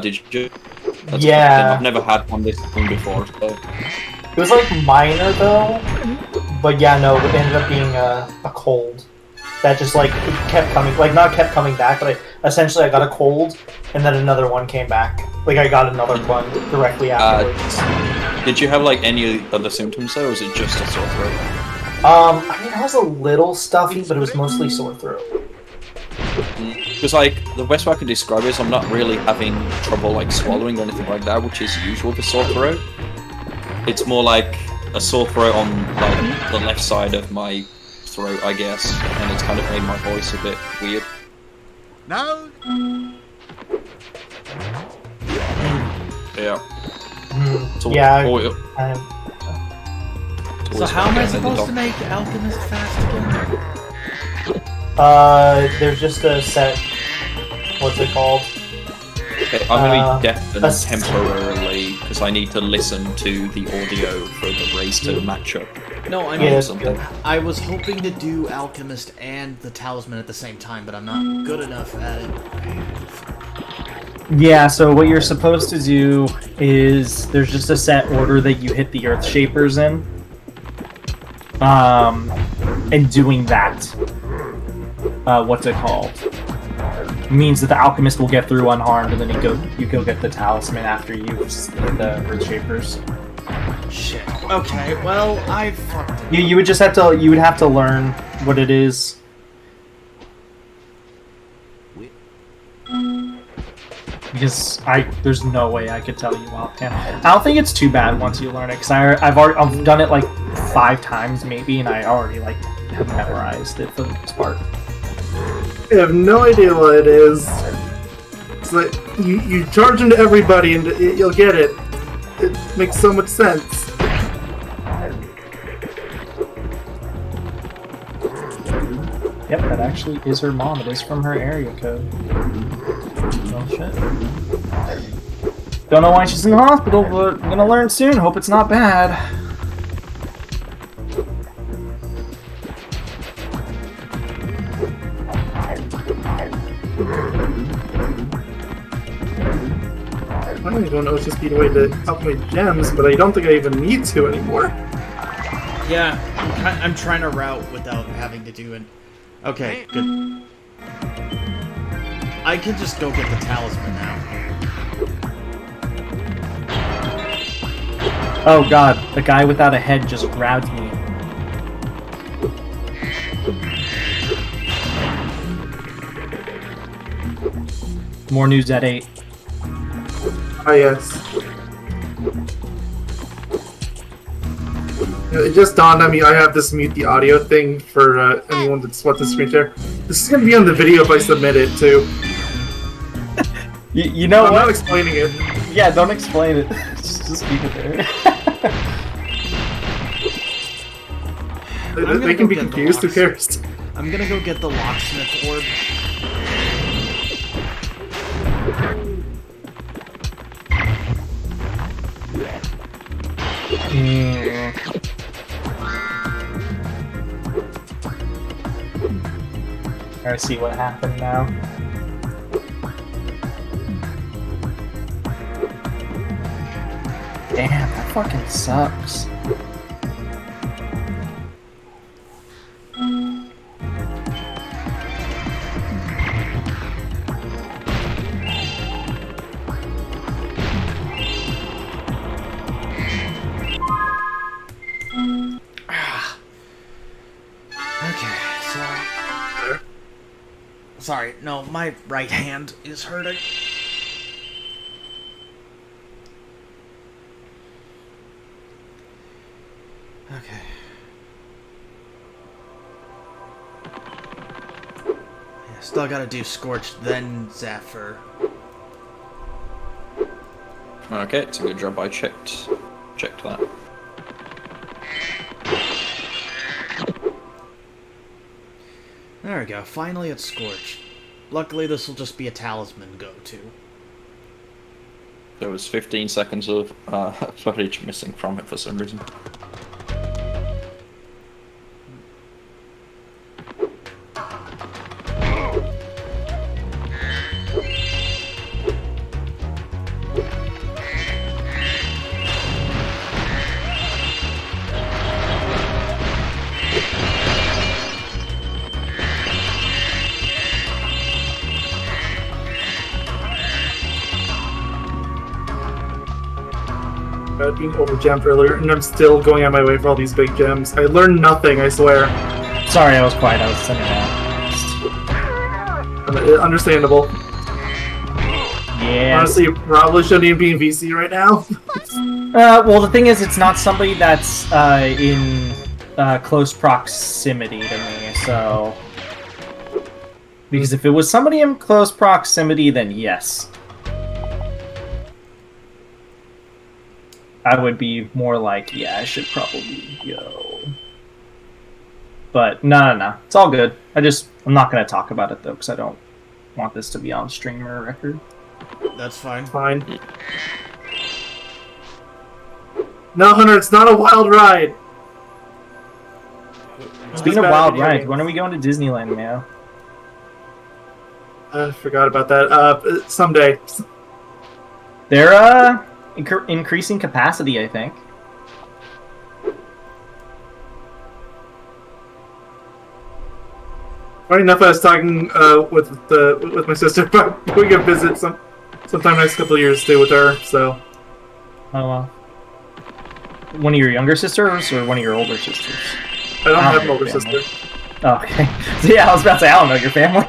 [SPEAKER 7] did you? That's
[SPEAKER 2] Yeah.
[SPEAKER 7] I've never had one this thing before, so...
[SPEAKER 2] It was like minor though, but yeah, no, it ended up being a cold that just like it kept coming, like not kept coming back, but essentially I got a cold and then another one came back. Like I got another one directly afterwards.
[SPEAKER 7] Did you have like any other symptoms though, or was it just a sore throat?
[SPEAKER 2] I mean, I was a little stuffy, but it was mostly sore throat.
[SPEAKER 7] Because like the best way I can describe it is I'm not really having trouble like swallowing or anything like that, which is usual for sore throat. It's more like a sore throat on like the left side of my throat, I guess, and it's kind of made my voice a bit weird.
[SPEAKER 5] Now,
[SPEAKER 7] Yeah. It's all-
[SPEAKER 2] Yeah,
[SPEAKER 7] all-
[SPEAKER 2] I-
[SPEAKER 7] it's
[SPEAKER 1] So
[SPEAKER 7] always
[SPEAKER 1] how
[SPEAKER 7] fun
[SPEAKER 1] am I
[SPEAKER 7] getting in the
[SPEAKER 1] supposed to
[SPEAKER 7] doc-
[SPEAKER 1] make Alchemist fast again?
[SPEAKER 2] there's just a set. What's it called?
[SPEAKER 7] Okay, I'm gonna be deafened
[SPEAKER 2] that's-
[SPEAKER 7] temporarily because I need to listen to the audio for the race to match up.
[SPEAKER 1] No, I
[SPEAKER 2] Yeah,
[SPEAKER 1] mean,
[SPEAKER 2] that's
[SPEAKER 7] something.
[SPEAKER 2] good.
[SPEAKER 1] I was hoping to do Alchemist and the Talisman at the same time, but I'm not good enough at it.
[SPEAKER 2] Yeah, so what you're supposed to do is there's just a set order that you hit the Earth Shapers in. And doing that, what's it called? Means that the Alchemist will get through unharmed, and then you go get the Talisman after you hit the Earth Shapers.
[SPEAKER 1] Shit. Okay, well, I fucked it.
[SPEAKER 2] You would just have to learn what it is. Because there's no way I could tell you offhand. I don't think it's too bad once you learn it, because I've done it like 5 times maybe, and I already like have memorized it for the most part.
[SPEAKER 4] I have no idea what it is. It's like you charge into everybody and you'll get it. It makes so much sense.
[SPEAKER 2] Yep, that actually is her mom. It is from her area code. Oh shit. Don't know why she's in the hospital, but I'm gonna learn soon. Hope it's not bad.
[SPEAKER 4] I don't even know it's just be the way to up my gems, but I don't think I even need to anymore.
[SPEAKER 1] Yeah, I'm trying to route without having to do it. Okay, good. I can just go get the Talisman now.
[SPEAKER 2] Oh god, the guy without a head just grabbed me. More news at 8.
[SPEAKER 4] Ah, yes. It just dawned on me I have this mute the audio thing for anyone that's what the screen share. This is going to be on the video if I submit it, too.
[SPEAKER 2] You know
[SPEAKER 4] I'm
[SPEAKER 2] what?
[SPEAKER 4] not explaining it.
[SPEAKER 2] Yeah, don't explain it. just keep it there.
[SPEAKER 4] They can be confused, who cares?
[SPEAKER 1] I'm gonna go get the locksmith orb.
[SPEAKER 2] I see what happened now. Damn, that fucking sucks.
[SPEAKER 1] Okay, so... Sorry, no, my right hand is hurting. Okay. Yeah, still gotta do Scorched, then Zephyr.
[SPEAKER 7] Okay, it's a good job I checked that.
[SPEAKER 1] There we go, finally it's Scorched. Luckily this will just be a Talisman go-to.
[SPEAKER 7] There was 15 seconds of footage missing from it for some reason.
[SPEAKER 4] Being over gemmed earlier, and I'm still going on my way for all these big gems. I learned nothing, I swear.
[SPEAKER 2] Sorry, I was quiet. I was sending that.
[SPEAKER 4] Understandable.
[SPEAKER 2] Yeah.
[SPEAKER 4] Honestly, you probably shouldn't even be in VC right now.
[SPEAKER 2] Well, the thing is, it's not somebody that's in close proximity to me, so... Because if it was somebody in close proximity, then yes. I would be more like, yeah, I should probably go. But no. It's all good. I'm not going to talk about it, though, because I don't want this to be on streamer record.
[SPEAKER 1] That's fine.
[SPEAKER 4] Fine. No, Hunter, it's not a wild ride.
[SPEAKER 2] Speaking of wild rides, when are we going to Disneyland, man?
[SPEAKER 4] I forgot about that. Someday.
[SPEAKER 2] They're increasing capacity, I think.
[SPEAKER 4] Funny enough, I was talking with my sister about doing a visit sometime next couple of years to stay with her. So.
[SPEAKER 2] Oh well. One of your younger sisters or one of your older sisters?
[SPEAKER 4] I don't have an older sister.
[SPEAKER 2] Oh, okay. So yeah, I was about to say I don't know your family.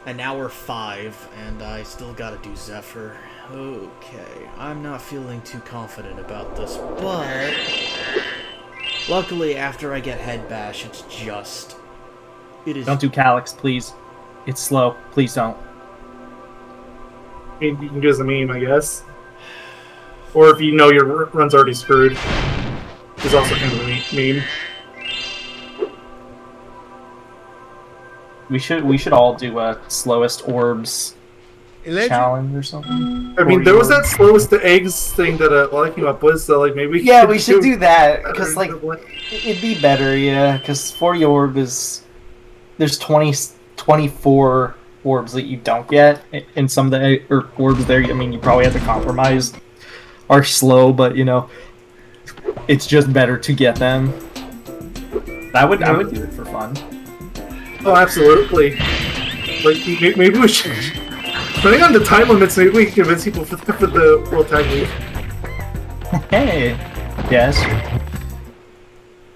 [SPEAKER 1] And now we're 5, and I still gotta do Zephyr. Okay, I'm not feeling too confident about this, but... Luckily, after I get Head Bash, it's just... It is...
[SPEAKER 2] Don't do Calyx, please. It's slow. Please don't.
[SPEAKER 4] I mean, you can do as a meme, I guess. Or if you know your run's already screwed. It's also kind of a meme.
[SPEAKER 2] We should all do a slowest orbs challenge or something.
[SPEAKER 4] I mean, there was that slowest to eggs thing that I came up with, so like maybe
[SPEAKER 2] we should do that because like it'd be better, yeah. Because 40 orb there's 24 orbs that you don't get, and some of the orbs there. I mean, you probably have to compromise. Are slow, but you know, it's just better to get them. I would do it for fun.
[SPEAKER 4] Oh, absolutely. Like, maybe we should... Depending on the time limits, maybe we can convince people for the World Tag League.
[SPEAKER 2] Hey. Yes.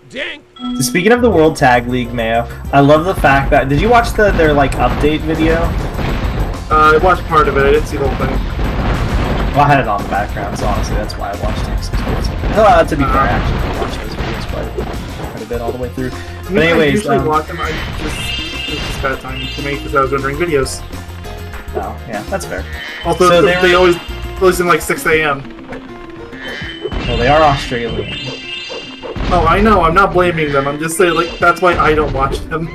[SPEAKER 5] Dang.
[SPEAKER 2] Speaking of the World Tag League, Mayo, I love the fact that... Did you watch their like, update video?
[SPEAKER 4] I watched part of it, I didn't see the whole thing.
[SPEAKER 2] Well, I had it on the background, so honestly, that's why I watched it. To be fair, I actually watched those videos quite a bit all the way through. But anyways...
[SPEAKER 4] I usually watch them, it was just bad time for me because I was rendering videos.
[SPEAKER 2] Oh, yeah, that's fair.
[SPEAKER 4] Also,
[SPEAKER 2] so
[SPEAKER 4] they always release in like 6 a.m.
[SPEAKER 2] Well, they are Australian.
[SPEAKER 4] Oh, I know, I'm not blaming them, I'm just saying, like, that's why I don't watch them.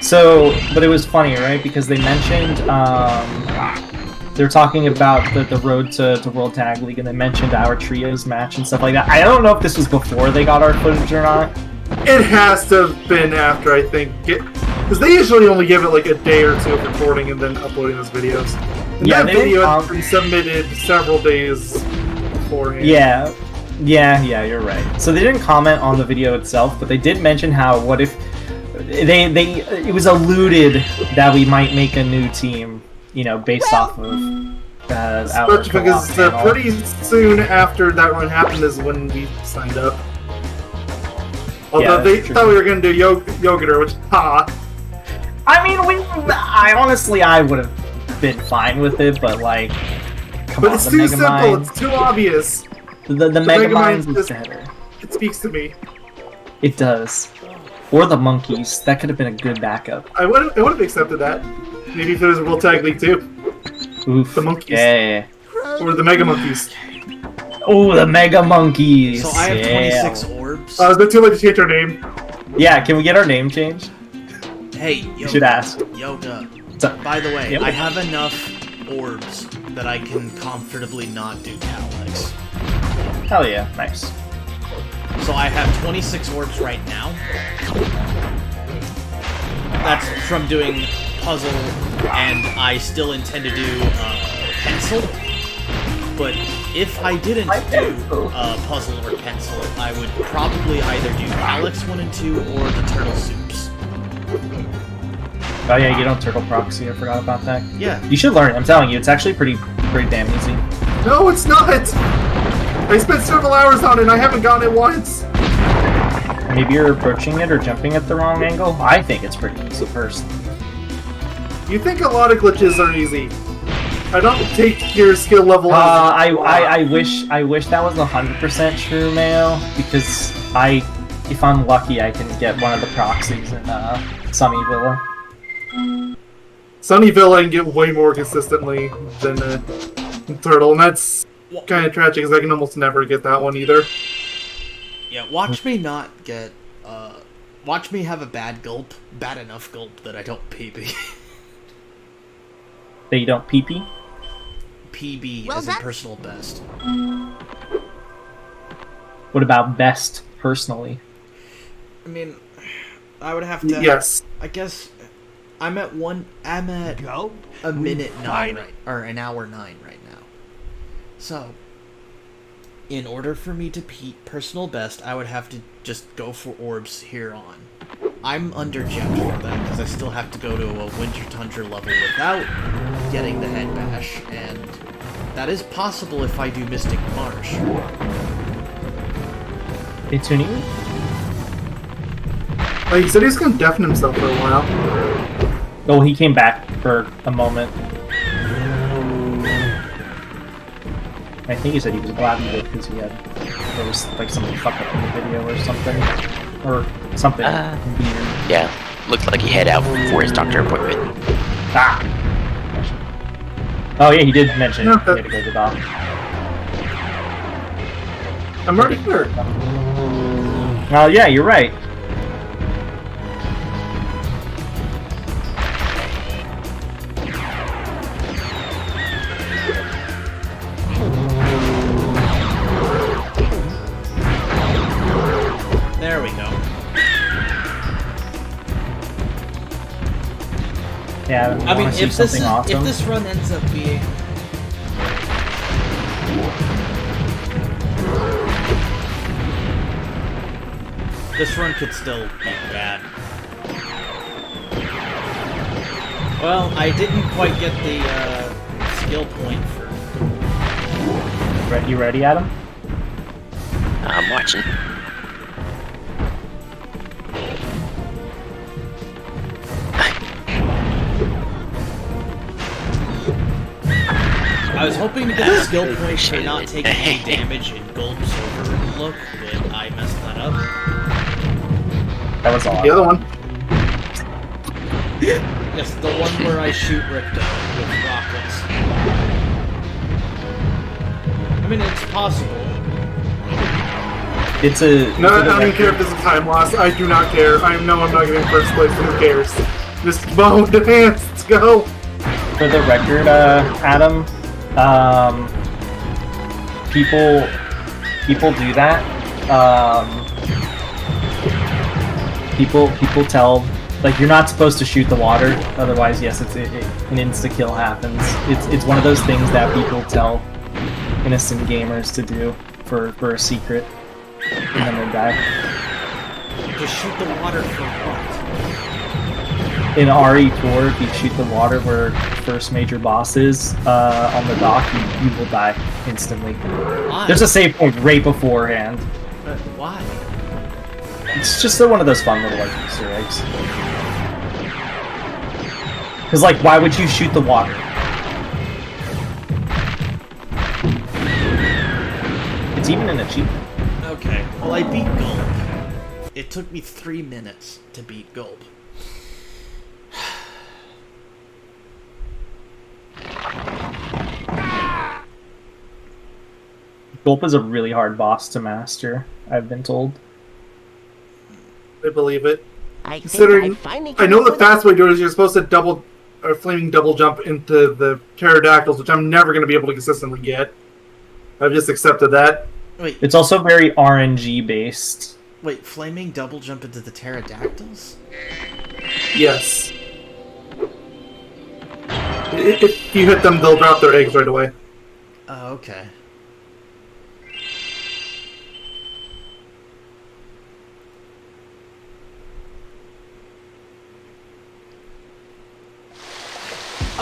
[SPEAKER 2] So, but it was funny, right? Because they mentioned, they're talking about the road to World Tag League, and they mentioned our trios match and stuff like that. I don't know if this was before they got our footage or not.
[SPEAKER 4] It has to have been after, I think. Because they usually only give it like a day or two of recording and then uploading those videos. And
[SPEAKER 2] yeah,
[SPEAKER 4] that video has been submitted several days beforehand.
[SPEAKER 2] Yeah, you're right. So they didn't comment on the video itself, but they did mention how, what if... it was alluded that we might make a new team, you know, based off of our
[SPEAKER 4] because pretty soon after that run happened is when we signed up. Although they thought we were going to do Yogurt, which,
[SPEAKER 2] I mean, I would have been fine with it, but like, come on,
[SPEAKER 4] it's too simple, it's too obvious.
[SPEAKER 2] The Megamind's is better.
[SPEAKER 4] It speaks to me.
[SPEAKER 2] It does. Or the monkeys. That could have been a good backup.
[SPEAKER 4] I would have accepted that. Maybe if there was a World Tag League too.
[SPEAKER 2] Oof.
[SPEAKER 4] The monkeys.
[SPEAKER 2] Yeah.
[SPEAKER 4] Or the Mega Monkeys.
[SPEAKER 2] Oh, the Mega Monkeys!
[SPEAKER 1] So I have 26 orbs.
[SPEAKER 4] Is it too late to change our name?
[SPEAKER 2] Yeah, can we get our name changed?
[SPEAKER 1] Hey, Yoga.
[SPEAKER 2] You should ask.
[SPEAKER 1] Yoga. By the way, I have enough orbs that I can comfortably not do Calyx.
[SPEAKER 2] Hell yeah, nice.
[SPEAKER 1] So I have 26 orbs right now. That's from doing puzzle, and I still intend to do pencil. But if I didn't do puzzle or pencil, I would probably either do Calyx 1 and 2 or the Turtle Soups.
[SPEAKER 2] Oh yeah, you don't turtle proxy, I forgot about that.
[SPEAKER 1] Yeah.
[SPEAKER 2] You should learn it, I'm telling you, it's actually pretty damn easy.
[SPEAKER 4] No, it's not! I spent several hours on it and I haven't gotten it once!
[SPEAKER 2] Maybe you're approaching it or jumping at the wrong angle? I think it's pretty easy first.
[SPEAKER 4] You think a lot of glitches are easy. I don't take your skill level as
[SPEAKER 2] I wish that was 100% true, Mayo, because if I'm lucky, I can get one of the proxies in Sunny Villa.
[SPEAKER 4] Sunnyville I can get way more consistently than Turtle, and that's kind of tragic because I can almost never get that one either.
[SPEAKER 1] Yeah, watch me not get, watch me have a bad enough gulp that I don't PB.
[SPEAKER 2] That you don't pee-pee?
[SPEAKER 1] PB
[SPEAKER 6] Well,
[SPEAKER 1] as in
[SPEAKER 6] that's-
[SPEAKER 1] personal best.
[SPEAKER 2] What about best, personally?
[SPEAKER 1] I mean, I would have to...
[SPEAKER 4] Yes.
[SPEAKER 1] I guess I'm at a minute 9 or an hour 9 right now. So, in order for me to personal best, I would have to just go for orbs here on. I'm under gem for that because I still have to go to a Winter Tundra level without getting the head bash, and that is possible if I do Mystic Marsh.
[SPEAKER 2] Hey, Tuni?
[SPEAKER 4] Like he said, he's gonna deafen himself for a while.
[SPEAKER 2] Oh, he came back for a moment. I think he said he was glad he did because there was like something fucked up in the video or something. Or something weird.
[SPEAKER 3] Yeah, looked like he had out for his doctor appointment.
[SPEAKER 2] Ah! Oh yeah, he did mention
[SPEAKER 4] No,
[SPEAKER 2] he had to go to the doc.
[SPEAKER 4] I'm already here.
[SPEAKER 2] Oh yeah, you're right.
[SPEAKER 1] There we go.
[SPEAKER 2] Yeah,
[SPEAKER 1] I mean,
[SPEAKER 2] see
[SPEAKER 1] if this
[SPEAKER 2] something awesome.
[SPEAKER 1] if this run ends up being this run could still be bad. Well, I didn't quite get the skill point for.
[SPEAKER 2] You ready, Adam?
[SPEAKER 3] I'm watching.
[SPEAKER 1] I was hoping to get a skill point for not taking any damage in Gulp's overlook, but I messed that up.
[SPEAKER 2] That was awesome.
[SPEAKER 4] The other one.
[SPEAKER 1] Yes, the one where I shoot Ripto with rockets. I mean, it's possible.
[SPEAKER 2] It's a.
[SPEAKER 4] No,
[SPEAKER 2] for
[SPEAKER 4] I
[SPEAKER 2] the
[SPEAKER 4] don't even care if
[SPEAKER 2] record-
[SPEAKER 4] this is time loss. I do not care. I know I'm not getting first place. Who cares? Just bow dance. Let's go.
[SPEAKER 2] For the record, Adam, people do that. People tell, like, you're not supposed to shoot the water, otherwise, yes, an insta kill happens. It's one of those things that people tell innocent gamers to do for a secret, and then they die.
[SPEAKER 1] To shoot the water for what?
[SPEAKER 2] In RE4, if you shoot the water where first major boss is on the dock, you will die instantly.
[SPEAKER 1] Why?
[SPEAKER 2] There's a save point right beforehand.
[SPEAKER 1] Why?
[SPEAKER 2] It's just one of those fun little like Easter eggs. Because like, why would you shoot the water? It's even an achievement.
[SPEAKER 1] Okay, well I beat Gulp. It took me 3 minutes to beat Gulp.
[SPEAKER 2] Gulp is a really hard boss to master, I've been told.
[SPEAKER 4] I believe it.
[SPEAKER 6] I
[SPEAKER 4] Considering,
[SPEAKER 6] finally
[SPEAKER 4] I know the fast way to do it is you're supposed to flaming double jump into the pterodactyls, which I'm never going to be able to consistently get. I've just accepted that.
[SPEAKER 1] Wait,
[SPEAKER 2] It's also very RNG based.
[SPEAKER 1] wait, flaming double jump into the pterodactyls?
[SPEAKER 4] Yes. If you hit them, they'll drop their eggs right away.
[SPEAKER 1] Oh, okay.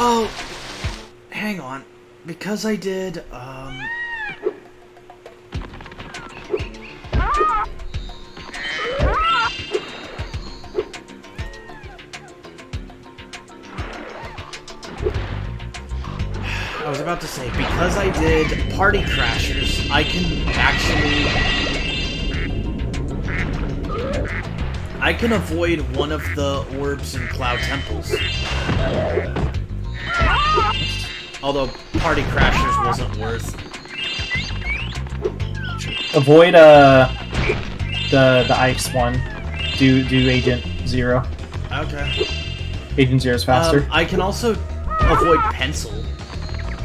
[SPEAKER 1] Oh, hang on. Because I did, I was about to say, because I did Party Crashers, I can actually... I can avoid one of the orbs in Cloud Temples. Although Party Crashers wasn't worth.
[SPEAKER 2] Avoid the ice one. Do Agent Zero.
[SPEAKER 1] Okay.
[SPEAKER 2] Agent Zero's faster.
[SPEAKER 1] I can also avoid Pencil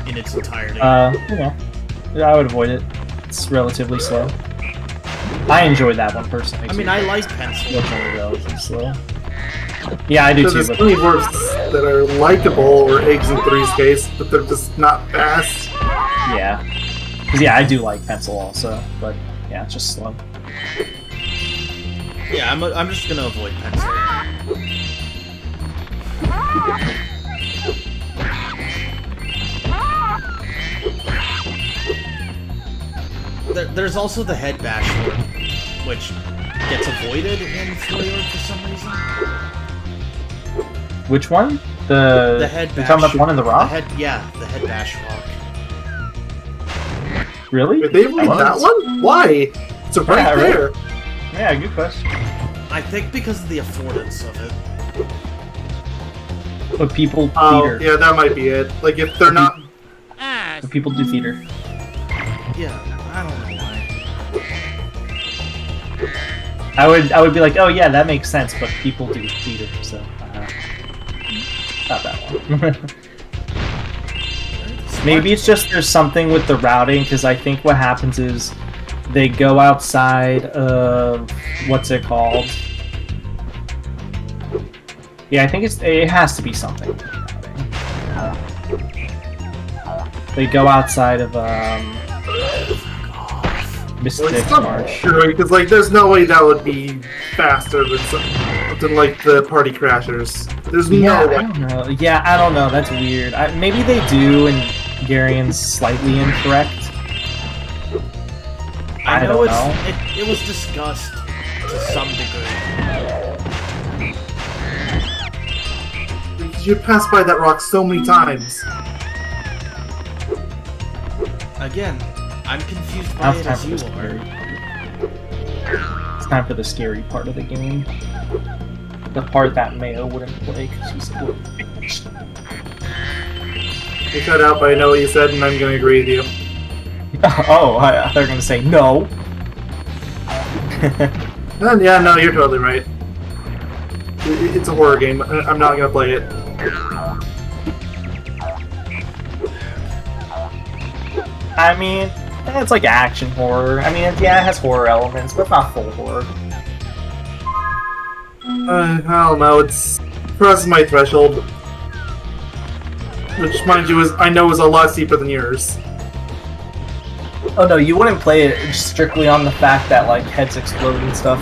[SPEAKER 1] in its entirety.
[SPEAKER 2] Yeah, I would avoid it. It's relatively slow. I enjoyed that one personally.
[SPEAKER 1] I mean, I like Pencil.
[SPEAKER 2] It's only relatively slow. Yeah, I do
[SPEAKER 4] So
[SPEAKER 2] too.
[SPEAKER 4] there's
[SPEAKER 2] But
[SPEAKER 4] plenty of orbs that are likable, or eggs in 3's case, but they're just not fast.
[SPEAKER 2] yeah, 'cause yeah, I do like Pencil also, but yeah, it's just slow.
[SPEAKER 1] Yeah, I'm just gonna avoid Pencil. There's also the Head Bash Orb, which gets avoided in Flurry Orb for some reason.
[SPEAKER 2] Which one? The
[SPEAKER 1] Head
[SPEAKER 2] You're
[SPEAKER 1] Bash.
[SPEAKER 2] talking about the one in the rock?
[SPEAKER 1] The Head Bash Rock.
[SPEAKER 2] Really?
[SPEAKER 4] Did they avoid that one? Why? It's right
[SPEAKER 2] Yeah, right.
[SPEAKER 4] there.
[SPEAKER 2] Yeah, good question.
[SPEAKER 1] I think because of the affordance of it.
[SPEAKER 2] But people
[SPEAKER 4] Oh,
[SPEAKER 2] theater.
[SPEAKER 4] yeah, that might be it. Like, if they're not...
[SPEAKER 2] But people do theater.
[SPEAKER 1] Yeah, I don't know why.
[SPEAKER 2] I would be like, oh yeah, that makes sense, but people do theater, so not that one. Maybe it's just there's something with the routing, because I think what happens is they go outside of what's it called? Yeah, I think it has to be something. They go outside of Mystic
[SPEAKER 4] It's not
[SPEAKER 2] March.
[SPEAKER 4] sure, because, like, there's no way that would be faster than something like the Party Crashers. There's
[SPEAKER 2] Yeah,
[SPEAKER 4] no
[SPEAKER 2] I
[SPEAKER 4] way.
[SPEAKER 2] don't know. Yeah, I don't know. That's weird. Maybe they do, and Garian's slightly incorrect. I
[SPEAKER 1] know
[SPEAKER 2] don't know.
[SPEAKER 1] it was discussed to some degree.
[SPEAKER 4] You passed by that rock so many times.
[SPEAKER 1] Again, I'm confused by
[SPEAKER 2] Now
[SPEAKER 1] it
[SPEAKER 2] it's time
[SPEAKER 1] as
[SPEAKER 2] for
[SPEAKER 1] you
[SPEAKER 2] the
[SPEAKER 1] are.
[SPEAKER 2] scary. It's time for the scary part of the game. The part that Mayo wouldn't play because he's a little bitch.
[SPEAKER 4] You cut out, but I know what you said, and I'm gonna agree with you.
[SPEAKER 2] Oh, I thought you were gonna say no.
[SPEAKER 4] And yeah, no, you're totally right. It's a horror game. I'm not gonna play it.
[SPEAKER 2] I mean, it's like action horror. I mean, yeah, it has horror elements, but not full horror.
[SPEAKER 4] I don't know. It's crosses my threshold, which, mind you, I know is a lot steeper than yours.
[SPEAKER 2] Oh no, you wouldn't play it strictly on the fact that like heads explode and stuff.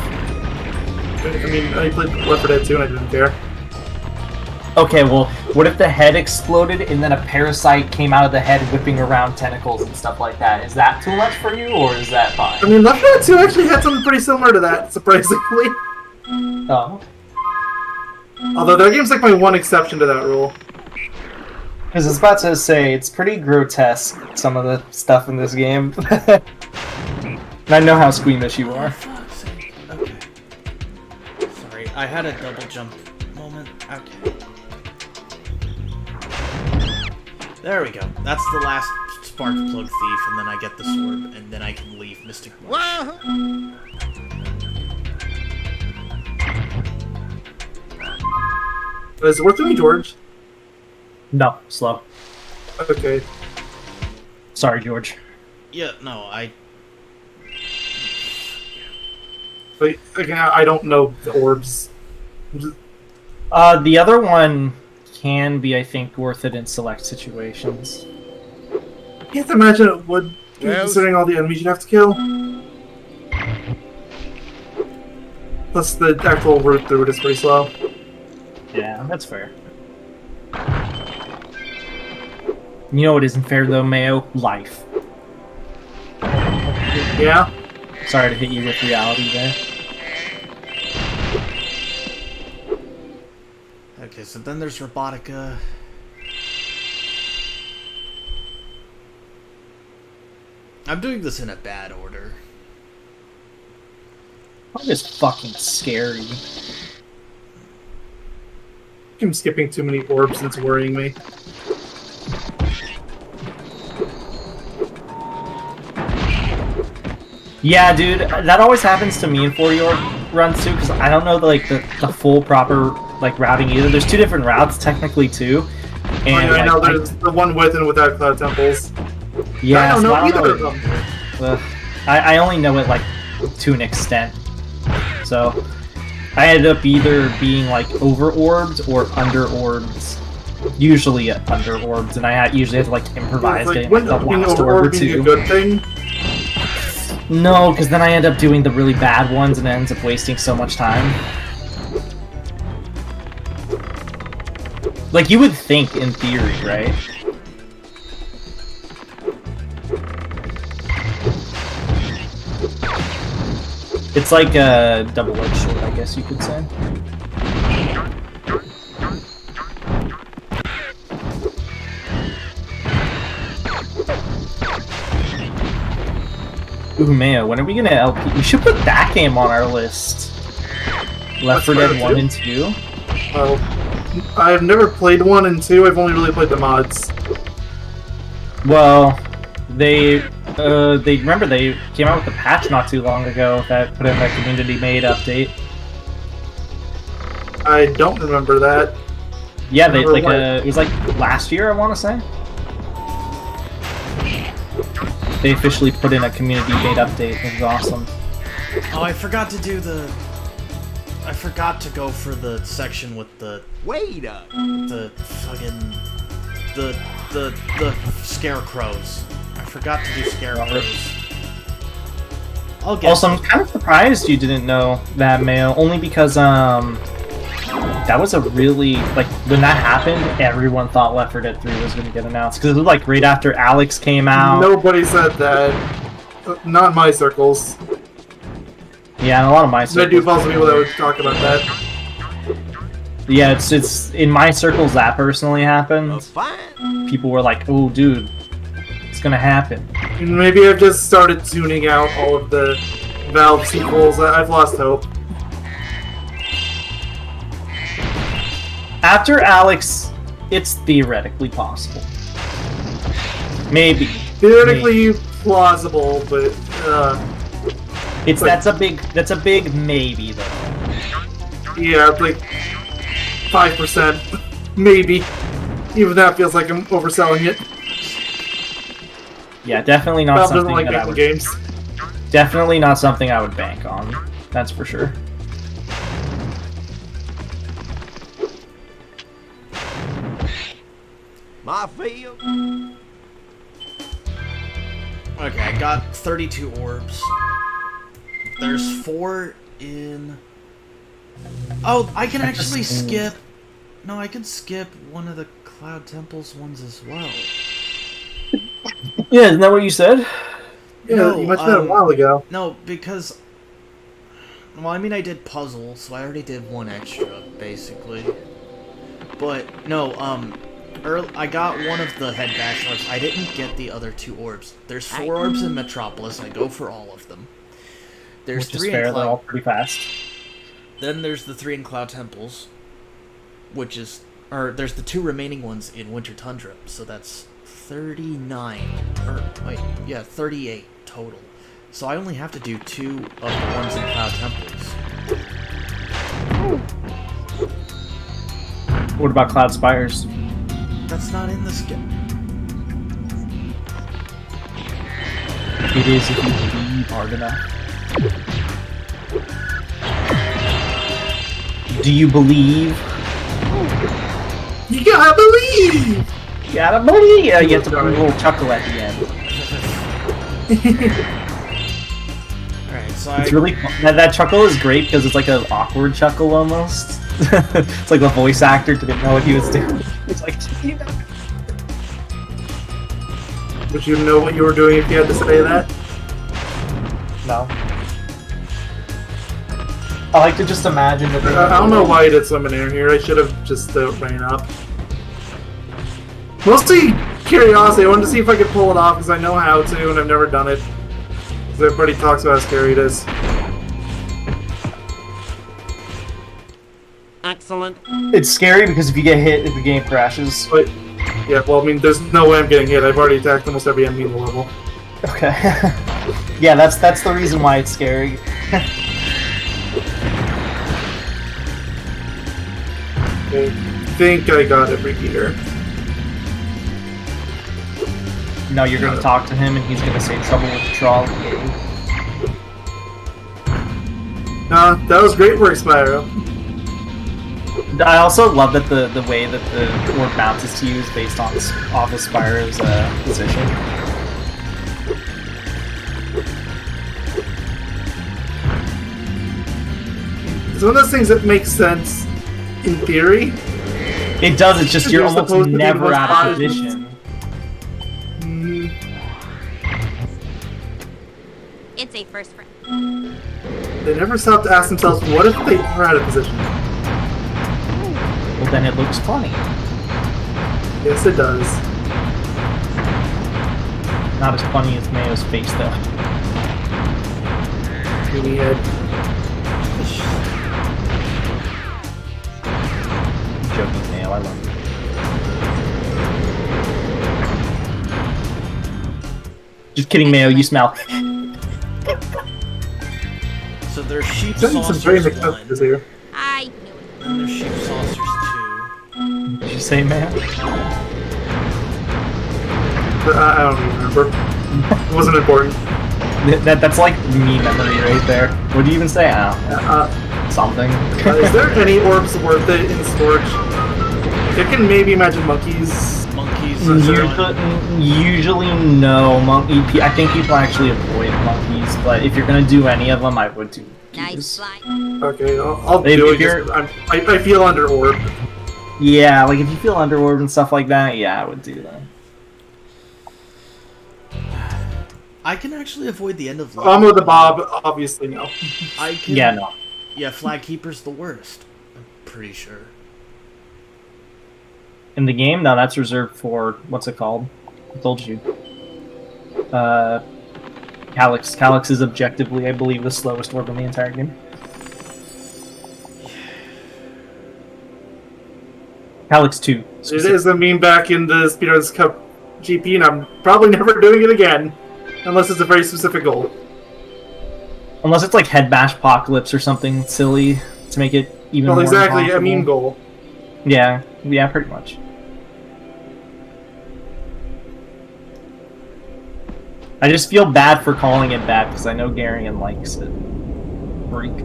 [SPEAKER 4] I mean, I played Left 4 Dead 2 and I didn't care.
[SPEAKER 2] Okay, well, what if the head exploded and then a parasite came out of the head whipping around tentacles and stuff like that? Is that too much for you, or is that fine?
[SPEAKER 4] I mean, Left 4 Dead 2 actually had something pretty similar to that, surprisingly.
[SPEAKER 2] Oh.
[SPEAKER 4] Although that game's like my one exception to that rule.
[SPEAKER 2] Because I was about to say, it's pretty grotesque, some of the stuff in this game. And I know how squeamish you are.
[SPEAKER 1] Fuck's sake. Okay. Sorry, I had a double jump moment. Okay. There we go. That's the last spark plug thief, and then I get the sword, and then I can leave Mystic Marsh.
[SPEAKER 4] Is it worth doing, George?
[SPEAKER 2] No, slow.
[SPEAKER 4] Okay.
[SPEAKER 2] Sorry, George.
[SPEAKER 1] Yeah, no,
[SPEAKER 4] But, again, I don't know the orbs.
[SPEAKER 2] The other one can be, I think, worth it in select situations.
[SPEAKER 4] I can't imagine it would, considering all the enemies you'd have to kill. Plus, the actual route through it is pretty slow.
[SPEAKER 2] Yeah, that's fair. You know what isn't fair, though, Mayo? Life.
[SPEAKER 4] Yeah?
[SPEAKER 2] Sorry to hit you with reality there.
[SPEAKER 1] okay, so then there's Robotica. I'm doing this in a bad order.
[SPEAKER 2] I'm just fucking scary.
[SPEAKER 4] I'm skipping too many orbs and it's worrying me.
[SPEAKER 2] Yeah, dude, that always happens to me in 40 orb runs too, because I don't know the full proper like routing either. There's two different routes technically too. And
[SPEAKER 4] I know there's the one with and without cloud temples.
[SPEAKER 2] yeah,
[SPEAKER 4] I don't
[SPEAKER 2] so
[SPEAKER 4] know
[SPEAKER 2] I
[SPEAKER 4] either
[SPEAKER 2] don't
[SPEAKER 4] of
[SPEAKER 2] know.
[SPEAKER 4] them.
[SPEAKER 2] I only know it like to an extent. So I ended up either being like over orbed or under orbed. Usually under orbed, and I usually have to like improvise
[SPEAKER 4] Like,
[SPEAKER 2] getting
[SPEAKER 4] wouldn't
[SPEAKER 2] the
[SPEAKER 4] being
[SPEAKER 2] last
[SPEAKER 4] over
[SPEAKER 2] orb or
[SPEAKER 4] orb being a
[SPEAKER 2] two.
[SPEAKER 4] good thing?
[SPEAKER 2] No, because then I end up doing the really bad ones and it ends up wasting so much time. Like, you would think in theory, right? It's like a double-edged sword, I guess you could say. Ooh, man, when are we gonna LP? We should put that game on our list. Left 4 Dead
[SPEAKER 4] Spyro
[SPEAKER 2] 1
[SPEAKER 4] 2?
[SPEAKER 2] and 2.
[SPEAKER 4] Well, I've never played 1 and 2, I've only really played the mods.
[SPEAKER 2] Well, they remember they came out with a patch not too long ago that put in a community-made update.
[SPEAKER 4] I don't remember that.
[SPEAKER 2] Yeah, they
[SPEAKER 4] Remember
[SPEAKER 2] like
[SPEAKER 4] what?
[SPEAKER 2] it was like last year, I want to say. They officially put in a community-made update. It was awesome.
[SPEAKER 1] Oh, I forgot to do the... I forgot to go for the section with the
[SPEAKER 5] Wait up.
[SPEAKER 1] fucking... The scarecrows. I forgot to do scarecrows. I'll get
[SPEAKER 2] Also, I'm kind of surprised you didn't know that, Mayo, only because that was a really like when that happened, everyone thought Left 4 Dead 3 was going to get announced because it was like right after Alex came out.
[SPEAKER 4] Nobody said that. Not in my circles.
[SPEAKER 2] Yeah, and a lot of my
[SPEAKER 4] I
[SPEAKER 2] circles.
[SPEAKER 4] do follow some people that would talk about that.
[SPEAKER 2] Yeah, it's in my circles that personally happened.
[SPEAKER 5] Fine.
[SPEAKER 2] People were like, "Oh, dude, it's gonna happen."
[SPEAKER 4] Maybe I've just started tuning out all of the Valve sequels. I've lost hope.
[SPEAKER 2] After Alex, it's theoretically possible. Maybe.
[SPEAKER 4] Theoretically plausible, but
[SPEAKER 2] It's
[SPEAKER 4] like-
[SPEAKER 2] that's a big maybe though.
[SPEAKER 4] yeah, it's like 5%, maybe. Even that feels like I'm overselling it.
[SPEAKER 2] Yeah, definitely not
[SPEAKER 4] Valve doesn't
[SPEAKER 2] something
[SPEAKER 4] like
[SPEAKER 2] that I
[SPEAKER 4] making
[SPEAKER 2] would.
[SPEAKER 4] games.
[SPEAKER 2] Definitely not something I would bank on. That's for sure.
[SPEAKER 5] My field.
[SPEAKER 1] Okay, I got 32 orbs. There's 4 in... Oh, I can actually skip... No, I can skip one of the Cloud Temples ones as well.
[SPEAKER 2] Yeah, isn't that what you said?
[SPEAKER 4] Yeah,
[SPEAKER 1] No,
[SPEAKER 4] you mentioned that a while ago.
[SPEAKER 1] No, because... Well, I mean, I did puzzles, so I already did one extra, basically. But, no, I got one of the head bash orbs. I didn't get the other 2 orbs. There's 4 orbs in Metropolis, I go for all of them. There's
[SPEAKER 2] Which is
[SPEAKER 1] 3
[SPEAKER 2] fair.
[SPEAKER 1] in
[SPEAKER 2] They're all
[SPEAKER 1] Cloud...
[SPEAKER 2] pretty fast.
[SPEAKER 1] Then there's the 3 in Cloud Temples, which is... Or, there's the 2 remaining ones in Winter Tundra, so that's 39. Or, wait, yeah, 38 total. So I only have to do 2 of the ones in Cloud Temples.
[SPEAKER 2] What about Cloud Spires?
[SPEAKER 1] That's not in the skip.
[SPEAKER 2] It is if you believe hard enough. Do you believe?
[SPEAKER 4] You gotta believe!
[SPEAKER 2] You gotta believe! Yeah, you have to put a little chuckle at the end.
[SPEAKER 1] Alright, so
[SPEAKER 2] It's
[SPEAKER 1] I...
[SPEAKER 2] really that chuckle is great because it's like an awkward chuckle almost. It's like the voice actor didn't know what he was doing. It's like,
[SPEAKER 4] Would you know what you were doing if you had to say that?
[SPEAKER 2] no. I like to just imagine that.
[SPEAKER 4] I don't know why I did summon air here. I should have just ran up. Mostly curiosity. I wanted to see if I could pull it off because I know how to, and I've never done it. Because everybody talks about how scary it is.
[SPEAKER 5] Excellent.
[SPEAKER 2] It's scary because if you get hit, the game crashes.
[SPEAKER 4] But yeah, well, I mean, there's no way I'm getting hit. I've already attacked almost every enemy in the level.
[SPEAKER 2] Okay. Yeah, that's the reason why it's scary.
[SPEAKER 4] I think I got it here.
[SPEAKER 2] No, you're gonna talk to him and he's gonna say trouble with the trolley.
[SPEAKER 4] That was great work, Spyro.
[SPEAKER 2] I also love that the way that the orb bounces to you is based on off of Spyro's position.
[SPEAKER 4] It's one of those things that makes sense in theory.
[SPEAKER 2] It does. It's just you're
[SPEAKER 4] You're
[SPEAKER 2] almost
[SPEAKER 4] supposed to be
[SPEAKER 2] never
[SPEAKER 4] the most
[SPEAKER 2] out of
[SPEAKER 4] positive.
[SPEAKER 2] position.
[SPEAKER 6] It's a first for
[SPEAKER 4] They never stop to ask themselves, what if they were out of position?
[SPEAKER 2] Well, then it looks funny.
[SPEAKER 4] Yes, it does.
[SPEAKER 2] Not as funny as Mayo's face, though.
[SPEAKER 4] Meanie head.
[SPEAKER 2] I'm joking, Mayo. I love you. Just kidding, Mayo. You smell.
[SPEAKER 1] So there's sheep
[SPEAKER 4] Some very
[SPEAKER 1] saucers
[SPEAKER 4] mixed up
[SPEAKER 1] 1,
[SPEAKER 4] this here.
[SPEAKER 6] I knew it.
[SPEAKER 1] and there's sheep saucers 2.
[SPEAKER 2] Did you say, Mayo?
[SPEAKER 4] I don't even remember. It wasn't important.
[SPEAKER 2] That's like me memory right there. What do you even say? I don't know. Something.
[SPEAKER 4] Is there any orbs worth it in storage? I can maybe imagine monkeys.
[SPEAKER 1] Monkeys is one.
[SPEAKER 2] Usually no. I think people actually avoid monkeys, but if you're gonna do any of them, I would do
[SPEAKER 6] Nice
[SPEAKER 2] monkeys.
[SPEAKER 6] fly.
[SPEAKER 4] Okay, I'll
[SPEAKER 2] If
[SPEAKER 4] do it.
[SPEAKER 2] you're-
[SPEAKER 4] Just, I feel under orb.
[SPEAKER 2] Yeah, like if you feel underworld and stuff like that, yeah, I would do that.
[SPEAKER 1] I can actually avoid the end of
[SPEAKER 4] I'm with the Bob, obviously no.
[SPEAKER 1] I can.
[SPEAKER 2] Yeah, no.
[SPEAKER 1] Yeah, Flag Keeper's the worst. I'm pretty sure.
[SPEAKER 2] In the game, no, that's reserved for what's it called? I told you. Calyx. Calyx is objectively, I believe, the slowest orb in the entire game. Calyx 2.
[SPEAKER 4] It is a meme back in the Speedruns Cup GP, and I'm probably never doing it again. Unless it's a very specific goal.
[SPEAKER 2] Unless it's like Head Bash Apocalypse or something silly to make it even
[SPEAKER 4] Well,
[SPEAKER 2] more
[SPEAKER 4] exactly, a
[SPEAKER 2] impossible.
[SPEAKER 4] meme goal.
[SPEAKER 2] Yeah, pretty much. I just feel bad for calling it bad because I know Garion likes it. Freak.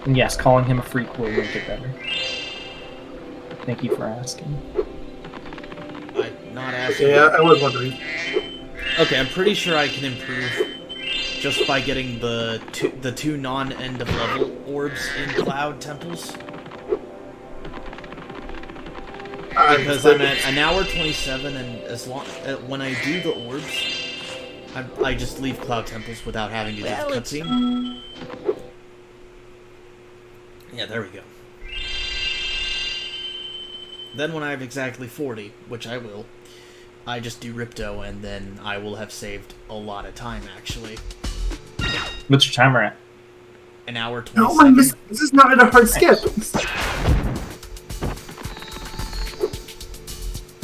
[SPEAKER 2] And yes, calling him a freak will make it better. Thank you for asking.
[SPEAKER 1] I'm not asking.
[SPEAKER 4] Yeah, I was wondering.
[SPEAKER 1] Okay, I'm pretty sure I can improve just by getting the two non-end of level orbs in Cloud Temples. Because I'm at an hour 27, and as long when I do the orbs, I just leave Cloud Temples without having to do the cutscene. Yeah, there we go. Then when I have exactly 40, which I will, I just do Ripto, and then I will have saved a lot of time, actually.
[SPEAKER 2] What's your timer at?
[SPEAKER 1] An hour 27.
[SPEAKER 4] No, this is not a hard skip.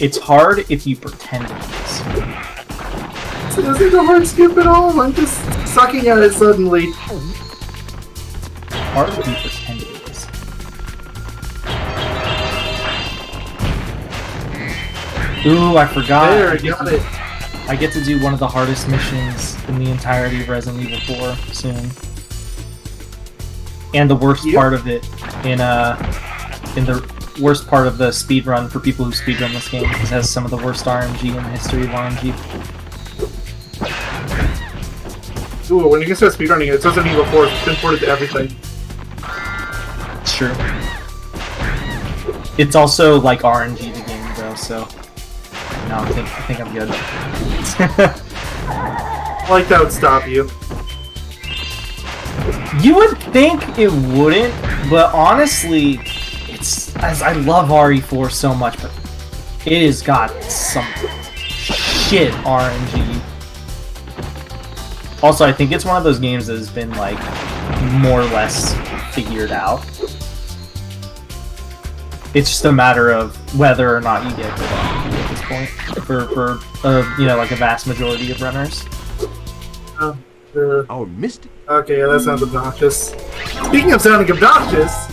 [SPEAKER 2] It's hard if you pretend it is.
[SPEAKER 4] This isn't a hard skip at all. I'm just sucking at it suddenly.
[SPEAKER 2] Hard if you pretend it is. Ooh, I forgot.
[SPEAKER 4] There, got it.
[SPEAKER 2] I get to do one of the hardest missions in the entirety of Resident Evil 4 soon. And the worst part of it in the worst part of the speedrun for people who speedrun this game, because it has some of the worst RNG in the history of RNG.
[SPEAKER 4] Ooh, when you can start speedrunning it, it's Resident Evil 4, it's been ported to everything.
[SPEAKER 2] It's true. It's also like RNG the game though, so no, I think I'm good.
[SPEAKER 4] Like that would stop you.
[SPEAKER 2] You would think it wouldn't, but honestly, it's as I love RE4 so much, but it has got some shit RNG. Also, I think it's one of those games that has been like more or less figured out. It's just a matter of whether or not you get good RNG at this point for you know, like a vast majority of runners.
[SPEAKER 5] Oh, missed it.
[SPEAKER 4] Okay, yeah, that sounds obnoxious. Speaking of sounding obnoxious...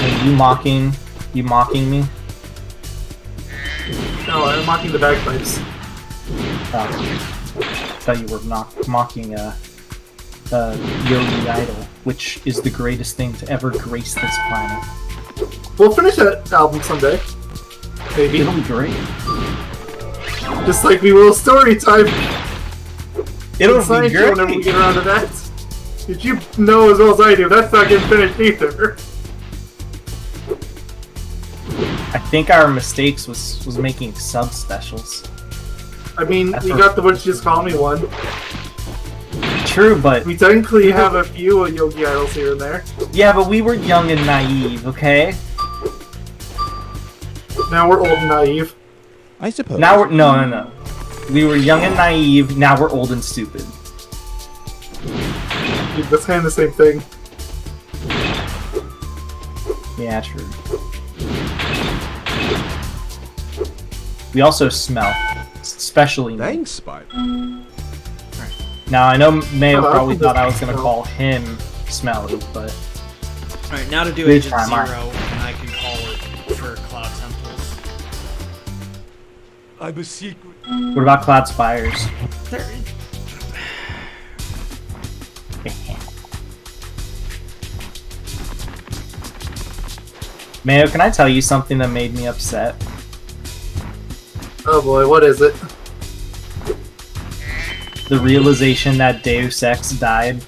[SPEAKER 2] Are you mocking me?
[SPEAKER 4] No, I'm mocking the bagpipes.
[SPEAKER 2] I thought you were mocking Yogi Idol, which is the greatest thing to ever grace this planet.
[SPEAKER 4] We'll finish that album someday. Maybe.
[SPEAKER 2] It'll be great.
[SPEAKER 4] Just like we will story time.
[SPEAKER 2] It'll
[SPEAKER 4] It's like
[SPEAKER 2] be great.
[SPEAKER 4] whenever we get around to that. Did you know as well as I do, that's not getting finished either.
[SPEAKER 2] I think our mistakes was making sub specials.
[SPEAKER 4] I mean,
[SPEAKER 2] That's
[SPEAKER 4] we
[SPEAKER 2] what-
[SPEAKER 4] got the Would You Just Call Me one.
[SPEAKER 2] True, but
[SPEAKER 4] We technically have a few Yogi Idols here and there.
[SPEAKER 2] yeah, but we were young and naive, okay?
[SPEAKER 4] Now we're old and naive.
[SPEAKER 5] I suppose.
[SPEAKER 2] Now we're no. We were young and naive. Now we're old and stupid.
[SPEAKER 4] Dude, that's kind of the same thing.
[SPEAKER 2] Yeah, true. We also smell, especially me.
[SPEAKER 5] Thanks, Spyro.
[SPEAKER 2] Now I know Mayo
[SPEAKER 4] Oh,
[SPEAKER 2] probably
[SPEAKER 4] I
[SPEAKER 2] thought I was
[SPEAKER 4] think
[SPEAKER 2] gonna call him smelly, but
[SPEAKER 1] Alright, now to do
[SPEAKER 2] Please
[SPEAKER 1] Agent
[SPEAKER 2] try
[SPEAKER 1] Zero,
[SPEAKER 2] mine.
[SPEAKER 1] and I can call it for Cloud Temples.
[SPEAKER 5] I'm a secret.
[SPEAKER 2] what about Cloud Spires?
[SPEAKER 1] There,
[SPEAKER 2] Mayo, can I tell you something that made me upset?
[SPEAKER 4] Oh boy, what is it?
[SPEAKER 2] The realization that Deus Ex died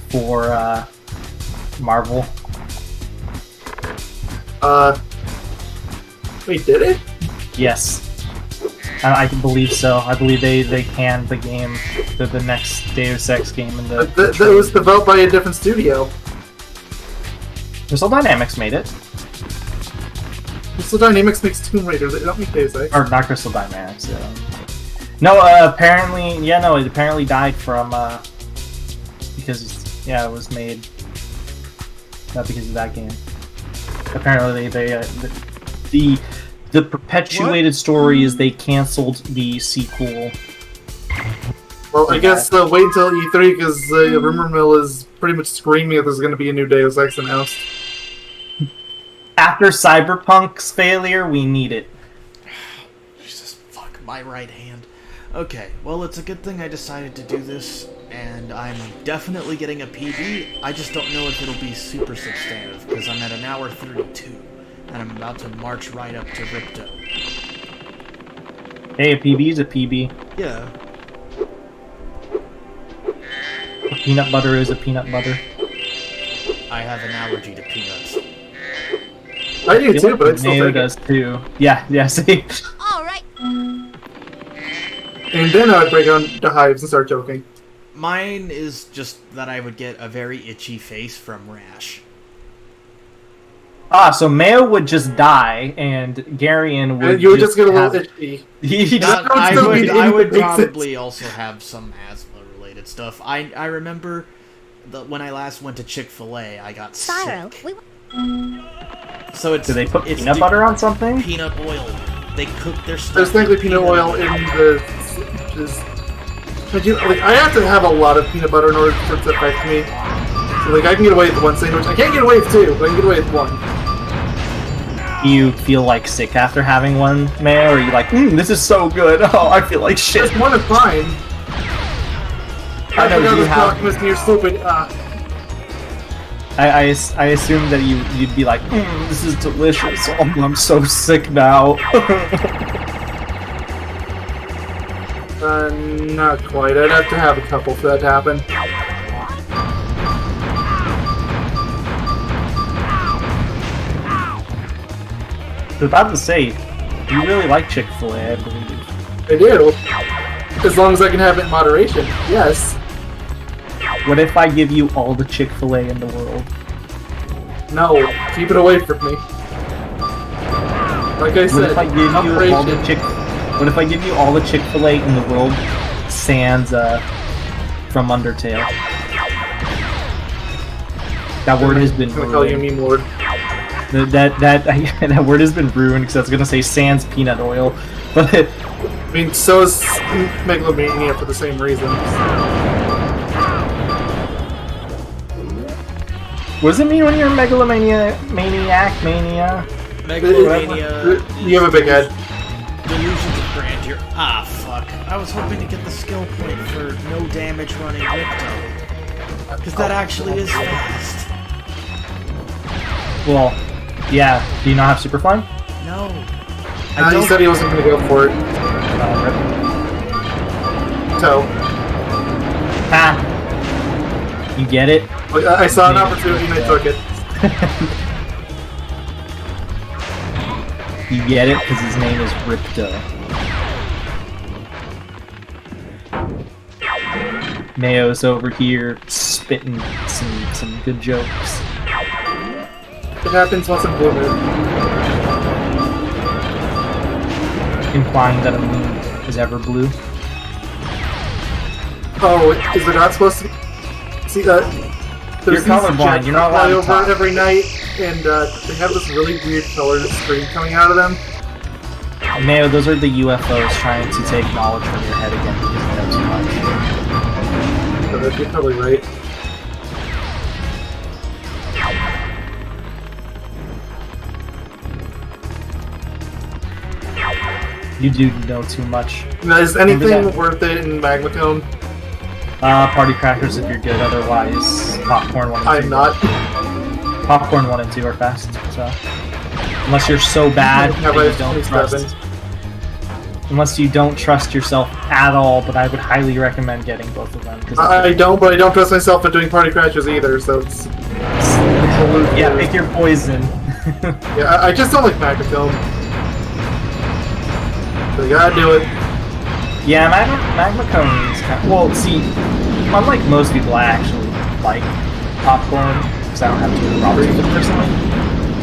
[SPEAKER 2] for Marvel.
[SPEAKER 4] Wait, did it?
[SPEAKER 2] Yes. I believe so. I believe they canned the game, the next Deus Ex game in the.
[SPEAKER 4] That was developed by a different studio.
[SPEAKER 2] Crystal Dynamics made it,
[SPEAKER 4] Crystal Dynamics makes Tomb Raider, they don't make Deus Ex.
[SPEAKER 2] or not Crystal Dynamics. No, apparently, yeah, no, it apparently died from because yeah, it was made not because of that game. Apparently, the perpetuated story is they canceled the sequel.
[SPEAKER 4] Well, I guess wait until E3 because rumor mill is pretty much screaming that there's going to be a new Deus Ex announced.
[SPEAKER 2] After Cyberpunk's failure, we need it.
[SPEAKER 1] Jesus, fuck, my right hand. Okay, well, it's a good thing I decided to do this, and I'm definitely getting a PB. I just don't know if it'll be super substantive, because I'm at an hour 32, and I'm about to march right up to Ripto.
[SPEAKER 2] Hey, a PB is a PB.
[SPEAKER 1] Yeah,
[SPEAKER 2] A peanut butter is a peanut butter.
[SPEAKER 1] I have an allergy to peanuts.
[SPEAKER 4] I do too, but I'd still
[SPEAKER 2] Mayo
[SPEAKER 4] take it.
[SPEAKER 2] does too. Yeah, see?
[SPEAKER 6] All right.
[SPEAKER 4] And then I would break on the hives and start joking.
[SPEAKER 1] Mine is just that I would get a very itchy face from rash.
[SPEAKER 2] Ah, so Mayo would just die, and Garion would
[SPEAKER 4] And you would just get a little
[SPEAKER 2] have-
[SPEAKER 4] itchy.
[SPEAKER 2] He just
[SPEAKER 4] That would
[SPEAKER 1] I
[SPEAKER 4] still be
[SPEAKER 1] would,
[SPEAKER 4] the
[SPEAKER 1] I would
[SPEAKER 4] basis.
[SPEAKER 1] probably also have some asthma-related stuff. I remember when I last went to Chick-fil-A, I got
[SPEAKER 6] Spyro,
[SPEAKER 1] sick.
[SPEAKER 6] we
[SPEAKER 1] So it's
[SPEAKER 2] Do they put
[SPEAKER 1] it's
[SPEAKER 2] peanut butter on something?
[SPEAKER 1] Peanut oil. They cook their stuff.
[SPEAKER 4] There's technically
[SPEAKER 1] with
[SPEAKER 4] peanut oil in the. Just, but you, like, I have to have a lot of peanut butter in order for it to affect me. So, like, I can get away with one sandwich. I can't get away with two, but I can get away with one.
[SPEAKER 2] Do you feel like sick after having one, Mayo? Or are you like, this is so good? Oh, I feel like shit.
[SPEAKER 4] Just one is fine.
[SPEAKER 2] I know,
[SPEAKER 4] forgot
[SPEAKER 2] do you
[SPEAKER 4] this
[SPEAKER 2] have-
[SPEAKER 4] Alchemist and you're stupid.
[SPEAKER 2] I assume that you'd be like, this is delicious. Oh, I'm so sick now.
[SPEAKER 4] Not quite. I'd have to have a couple for that to happen.
[SPEAKER 2] I was about to say, you really like Chick-fil-A, I believe.
[SPEAKER 4] I do. As long as I can have it in moderation. Yes.
[SPEAKER 2] What if I give you all the Chick-fil-A in the world?
[SPEAKER 4] No, keep it away from me. Like I
[SPEAKER 2] What
[SPEAKER 4] said,
[SPEAKER 2] if I give you all the
[SPEAKER 4] operation.
[SPEAKER 2] What if I give you all the Chick-fil-A in the world? Sans from Undertale. That word has been
[SPEAKER 4] I'm gonna call you
[SPEAKER 2] ruined.
[SPEAKER 4] meme lord.
[SPEAKER 2] That word has been ruined because I was gonna say sans peanut oil, but
[SPEAKER 4] I mean, so is Megalomania for the same reasons.
[SPEAKER 2] what does it mean when you're a megalomania mania?
[SPEAKER 1] Megalomania.
[SPEAKER 4] You have a big head.
[SPEAKER 1] Delusions of grandeur. Ah, fuck. I was hoping to get the skill point for no damage running Ripto. Because that actually is fast.
[SPEAKER 2] Well, yeah. Do you not have super flying?
[SPEAKER 1] No.
[SPEAKER 4] He said he wasn't gonna go for it.
[SPEAKER 2] Rip.
[SPEAKER 4] So,
[SPEAKER 2] Ha! You get it?
[SPEAKER 4] like, I saw an opportunity and I took it.
[SPEAKER 2] You get it because his name is Ripto. Mayo's over here spitting some good jokes.
[SPEAKER 4] It happens once in blue moon.
[SPEAKER 2] Implying that a moon is ever blue.
[SPEAKER 4] Oh, is it not supposed to be? See,
[SPEAKER 2] You're
[SPEAKER 4] there's these
[SPEAKER 2] colorblind,
[SPEAKER 4] jets
[SPEAKER 2] you're not
[SPEAKER 4] that fly
[SPEAKER 2] allowed to
[SPEAKER 4] over
[SPEAKER 2] talk.
[SPEAKER 4] every night, and they have this really weird color screen coming out of them.
[SPEAKER 2] Mayo, those are the UFOs trying to take knowledge from your head again because you know too much.
[SPEAKER 4] So you're probably right.
[SPEAKER 2] You do know too much.
[SPEAKER 4] Now, is
[SPEAKER 2] Remember
[SPEAKER 4] anything
[SPEAKER 2] that.
[SPEAKER 4] worth it in Magma Cone?
[SPEAKER 2] Party crackers if you're good, otherwise popcorn 1 and 2.
[SPEAKER 4] I'm not.
[SPEAKER 2] Popcorn 1 and 2 are fast, so. Unless you're so bad
[SPEAKER 4] Yeah,
[SPEAKER 2] that
[SPEAKER 4] but
[SPEAKER 2] you
[SPEAKER 4] it's
[SPEAKER 2] don't
[SPEAKER 4] 27.
[SPEAKER 2] trust. Unless you don't trust yourself at all, but I would highly recommend getting both of them.
[SPEAKER 4] I don't, but I don't trust myself at doing party crashes either, so it's...
[SPEAKER 2] Yeah, pick your poison.
[SPEAKER 4] Yeah, I just don't like Magma Cone. So you gotta do it.
[SPEAKER 2] Yeah, Magma Cone is kind of... Well, see, unlike most people, I actually like popcorn, because I don't have too many problems with it personally.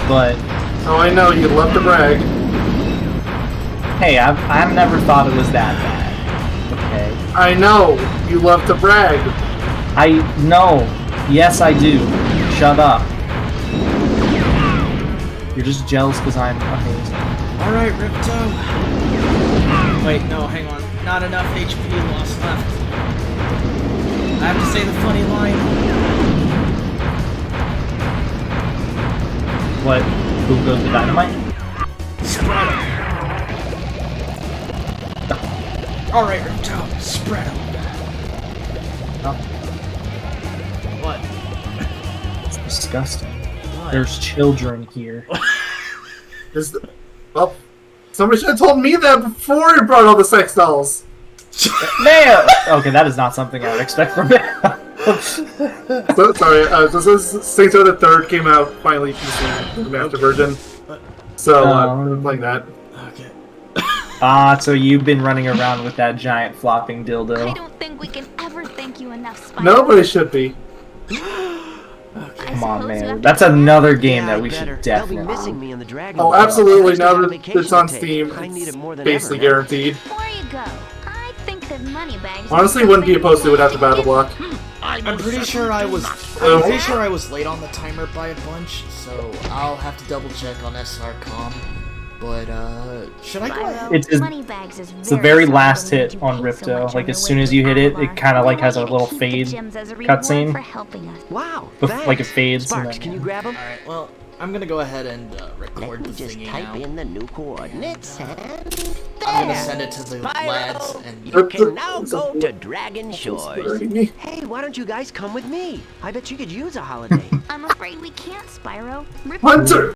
[SPEAKER 2] But,
[SPEAKER 4] Oh, I know, you'd love to brag.
[SPEAKER 2] hey, I've never thought it was that bad. Okay.
[SPEAKER 4] I know, you love to brag.
[SPEAKER 2] I know. Yes, I do. Shut up. You're just jealous because I'm amazing.
[SPEAKER 1] Alright, Ripto. Wait, no, hang on. Not enough HP lost left. I have to say the funny line.
[SPEAKER 2] What? Who goes to dynamite?
[SPEAKER 1] Spread 'em. Alright, Ripto. Spread 'em.
[SPEAKER 2] Oh,
[SPEAKER 1] What?
[SPEAKER 2] it's disgusting.
[SPEAKER 1] What?
[SPEAKER 2] There's children here.
[SPEAKER 4] Well, somebody should have told me that before you brought all the sex dolls.
[SPEAKER 2] Mayo! Okay, that is not something I would expect from Mayo.
[SPEAKER 4] So, sorry, this is Saints Row the Third came out finally PC, the master version. So, I'm playing that.
[SPEAKER 1] Okay.
[SPEAKER 2] So you've been running around with that giant flopping
[SPEAKER 6] I
[SPEAKER 2] dildo.
[SPEAKER 6] don't think we can ever thank you enough, Spyro.
[SPEAKER 4] Nobody should be.
[SPEAKER 2] Come on, man. That's another game that we should
[SPEAKER 8] They'll be
[SPEAKER 2] definitely...
[SPEAKER 8] missing me in the Dragon
[SPEAKER 4] Oh,
[SPEAKER 8] Ball.
[SPEAKER 4] absolutely,
[SPEAKER 8] I
[SPEAKER 4] now
[SPEAKER 8] have a
[SPEAKER 4] that
[SPEAKER 8] vacation
[SPEAKER 4] it's on
[SPEAKER 8] to take.
[SPEAKER 4] Steam,
[SPEAKER 8] I need it more
[SPEAKER 4] it's
[SPEAKER 8] than
[SPEAKER 4] basically
[SPEAKER 8] ever now.
[SPEAKER 4] guaranteed.
[SPEAKER 6] Before you go, I think that money bags.
[SPEAKER 4] Honestly, wouldn't be opposed to it after Battle Block.
[SPEAKER 1] I'm pretty sure I was late on the timer by a bunch, so I'll have to double check on SRCom. But should I go ahead?
[SPEAKER 2] It's the very last hit on Ripto. Like, as soon as you hit it, it kind of like has a little fade cutscene.
[SPEAKER 8] Wow,
[SPEAKER 2] Like it
[SPEAKER 8] thanks.
[SPEAKER 2] fades and
[SPEAKER 8] Sparks,
[SPEAKER 2] then-
[SPEAKER 8] can you grab them?
[SPEAKER 1] Alright, well, I'm gonna go ahead and
[SPEAKER 8] Let
[SPEAKER 1] record
[SPEAKER 8] me
[SPEAKER 1] the
[SPEAKER 8] just
[SPEAKER 1] thingy
[SPEAKER 8] type
[SPEAKER 1] now.
[SPEAKER 8] in the new coordinates and
[SPEAKER 1] I'm gonna send it to the lads and...
[SPEAKER 8] you can now go to Dragon Shores. Hey, why don't you guys come with me? I bet you could use a holiday.
[SPEAKER 6] I'm afraid we can't, Spyro.
[SPEAKER 4] Hunter!